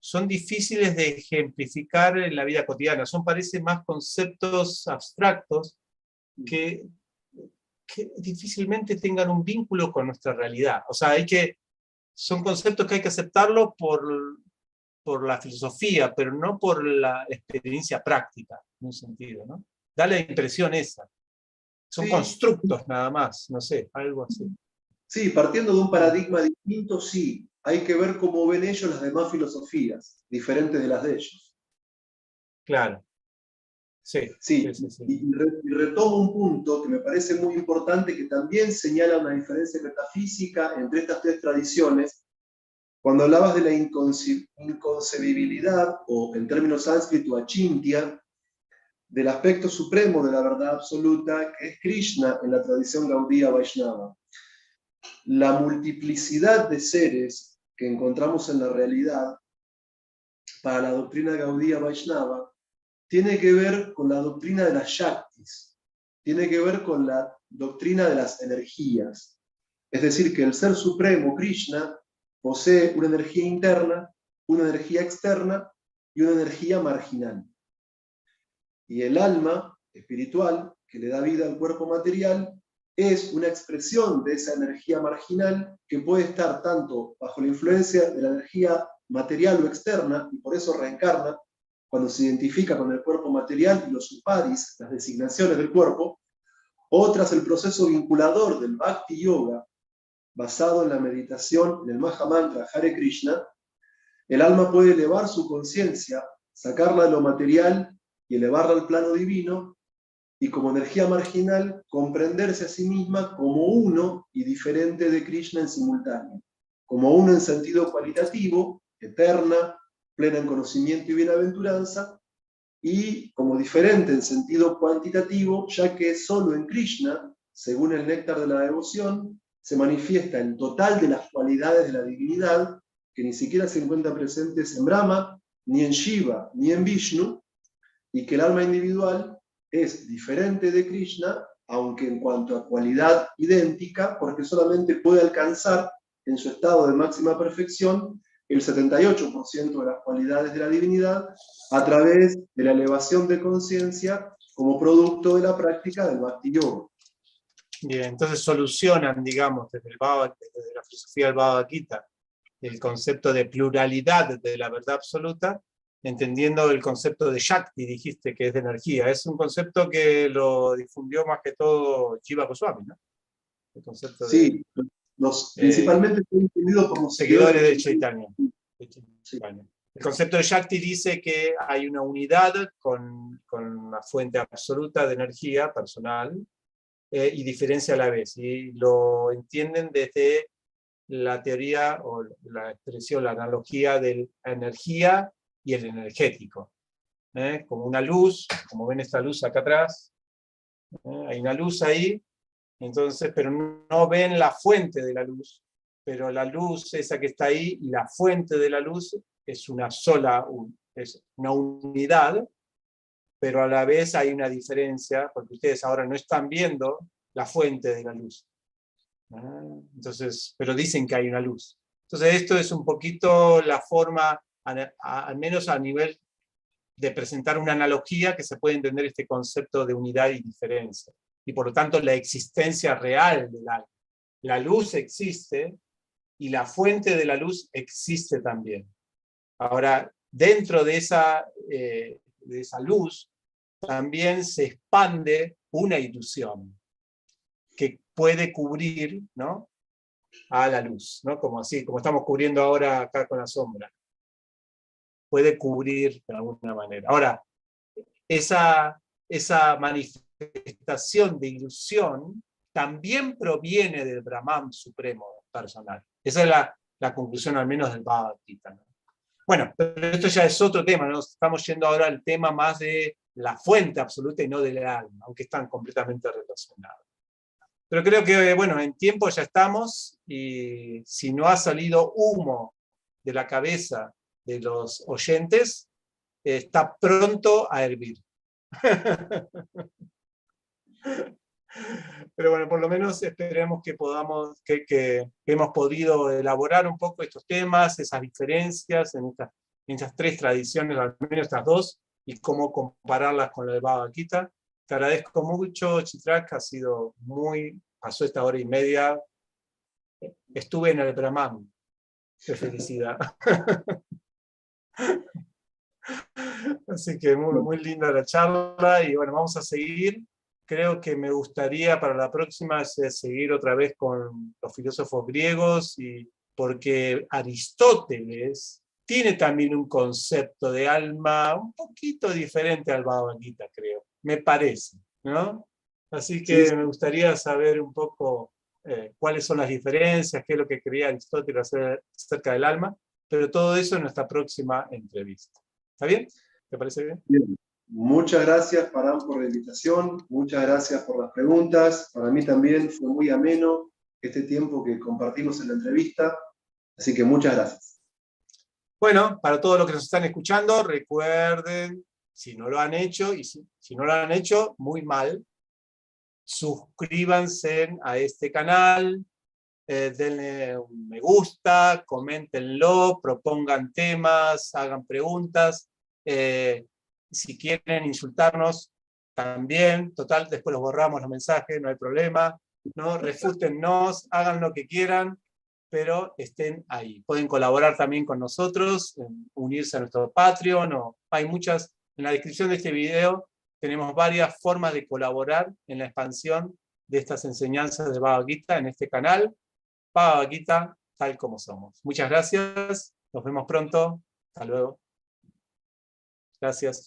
son difíciles de ejemplificar en la vida cotidiana. Parecen más conceptos abstractos que difícilmente tengan un vínculo con nuestra realidad. O sea, son conceptos que hay que aceptarlo por la filosofía, pero no por la experiencia práctica, en un sentido, ¿no? Da la impresión esa. Son constructos nada más, no sé, algo así. Sí, partiendo de un paradigma distinto, sí. Hay que ver cómo ven ellos las demás filosofías, diferentes de las de ellos. Claro. Sí. Y retomo un punto que me parece muy importante, que también señala una diferencia metafísica entre estas tres tradiciones. Cuando hablabas de la inconcebibilidad, o en términos sánscritos, achintya, del aspecto supremo de la verdad absoluta, que es Krishna en la tradición Gaudiya Vaishnava. La multiplicidad de seres que encontramos en la realidad, para la doctrina Gaudiya Vaishnava, tiene que ver con la doctrina de las Shaktis, tiene que ver con la doctrina de las energías. Es decir, que el Ser Supremo, Krishna, posee una energía interna, una energía externa y una energía marginal. Y el alma espiritual, que le da vida al cuerpo material, es una expresión de esa energía marginal que puede estar tanto bajo la influencia de la energía material o externa, y por eso reencarna cuando se identifica con el cuerpo material y los upadis, las designaciones del cuerpo, o tras el proceso vinculador del Bhakti Yoga, basado en la meditación en el Mahamantra Hare Krishna, el alma puede elevar su conciencia, sacarla de lo material y elevarla al plano divino, y como energía marginal, comprenderse a sí misma como uno y diferente de Krishna en simultáneo, como uno en sentido cualitativo, eterna, plena en conocimiento y bienaventuranza, y como diferente en sentido cuantitativo, ya que solo en Krishna, según el néctar de la devoción, se manifiesta el total de las cualidades de la divinidad, que ni siquiera se encuentran presentes en Brahma, ni en Shiva, ni en Vishnu, y que el alma individual es diferente de Krishna, aunque en cuanto a cualidad idéntica, porque solamente puede alcanzar en su estado de máxima perfección el 78% de las cualidades de la divinidad a través de la elevación de conciencia como producto de la práctica del Bhakti Yoga. Bien, entonces solucionan, digamos, desde la filosofía del Bhagavad Gita, el concepto de pluralidad de la verdad absoluta, entendiendo el concepto de Shakti, dijiste, que es de energía. Es un concepto que lo difundió más que todo Jiva Goswami, ¿no? El concepto sí, principalmente fue entendido por los seguidores de Chaitanya. concepto de Shakti dice que hay una unidad con una fuente absoluta de energía personal y diferencia a la vez. Y lo entienden desde la teoría o la expresión, la analogía de la energía y el energético. Como una luz, como ven esta luz acá atrás, hay una luz ahí, entonces, pero no ven la fuente de la luz, pero la luz esa que está ahí y la fuente de la luz es una sola, es una unidad, pero a la vez hay una diferencia, porque ustedes ahora no están viendo la fuente de la luz. Entonces, pero dicen que hay una luz. Entonces esto es un poquito la forma, al menos a nivel de presentar una analogía que se puede entender este concepto de unidad y diferencia. Y por lo tanto la existencia real del alma. La luz existe y la fuente de la luz existe también. Ahora, dentro de esa luz también se expande una ilusión que puede cubrir, ¿no?, a la luz, ¿no? Como así, como estamos cubriendo ahora acá con la sombra. Puede cubrir de alguna manera. Ahora, esa manifestación de ilusión también proviene del Brahman supremo personal. Esa es la conclusión al menos del Bhagavad Gita, ¿no? Bueno, pero esto ya es otro tema, ¿no? Estamos yendo ahora al tema más de la fuente absoluta y no del alma, aunque están completamente relacionados. Pero creo que, bueno, en tiempo ya estamos, y si no ha salido humo de la cabeza de los oyentes, está pronto a hervir. Pero bueno, por lo menos esperemos que podamos, que hemos podido elaborar un poco estos temas, esas diferencias en estas tres tradiciones, al menos estas dos, y cómo compararlas con la de Bhagavad Gita. Te agradezco mucho, Chitrak, pasó esta hora y media, estuve en el Brahman, de felicidad. Así que muy linda la charla, y bueno, vamos a seguir. Creo que me gustaría para la próxima seguir otra vez con los filósofos griegos, porque Aristóteles tiene también un concepto de alma un poquito diferente al Bhagavad Gita, creo, me parece, ¿no? Así que sí, me gustaría saber un poco cuáles son las diferencias, qué es lo que quería Aristóteles acerca del alma, pero todo eso en nuestra próxima entrevista. ¿Está bien? ¿Te parece bien? Bien. Muchas gracias, Param, por la invitación. Muchas gracias por las preguntas. Para mí también fue muy ameno este tiempo que compartimos en la entrevista. Así que muchas gracias. Bueno, para todos los que nos están escuchando, recuerden, si no lo han hecho, y si no lo han hecho, muy mal, suscríbanse a este canal, denle un me gusta, coméntenlo, propongan temas, hagan preguntas. Si quieren insultarnos, también, total, después los borramos los mensajes, no hay problema, ¿no? Refútennos, hagan lo que quieran, pero estén ahí. Pueden colaborar también con nosotros, unirse a nuestro Patreon, hay muchas, en la descripción de este video tenemos varias formas de colaborar en la expansión de estas enseñanzas de Bhagavad Gita en este canal, Bhagavad Gita, tal como somos. Muchas gracias, nos vemos pronto, hasta luego. Gracias.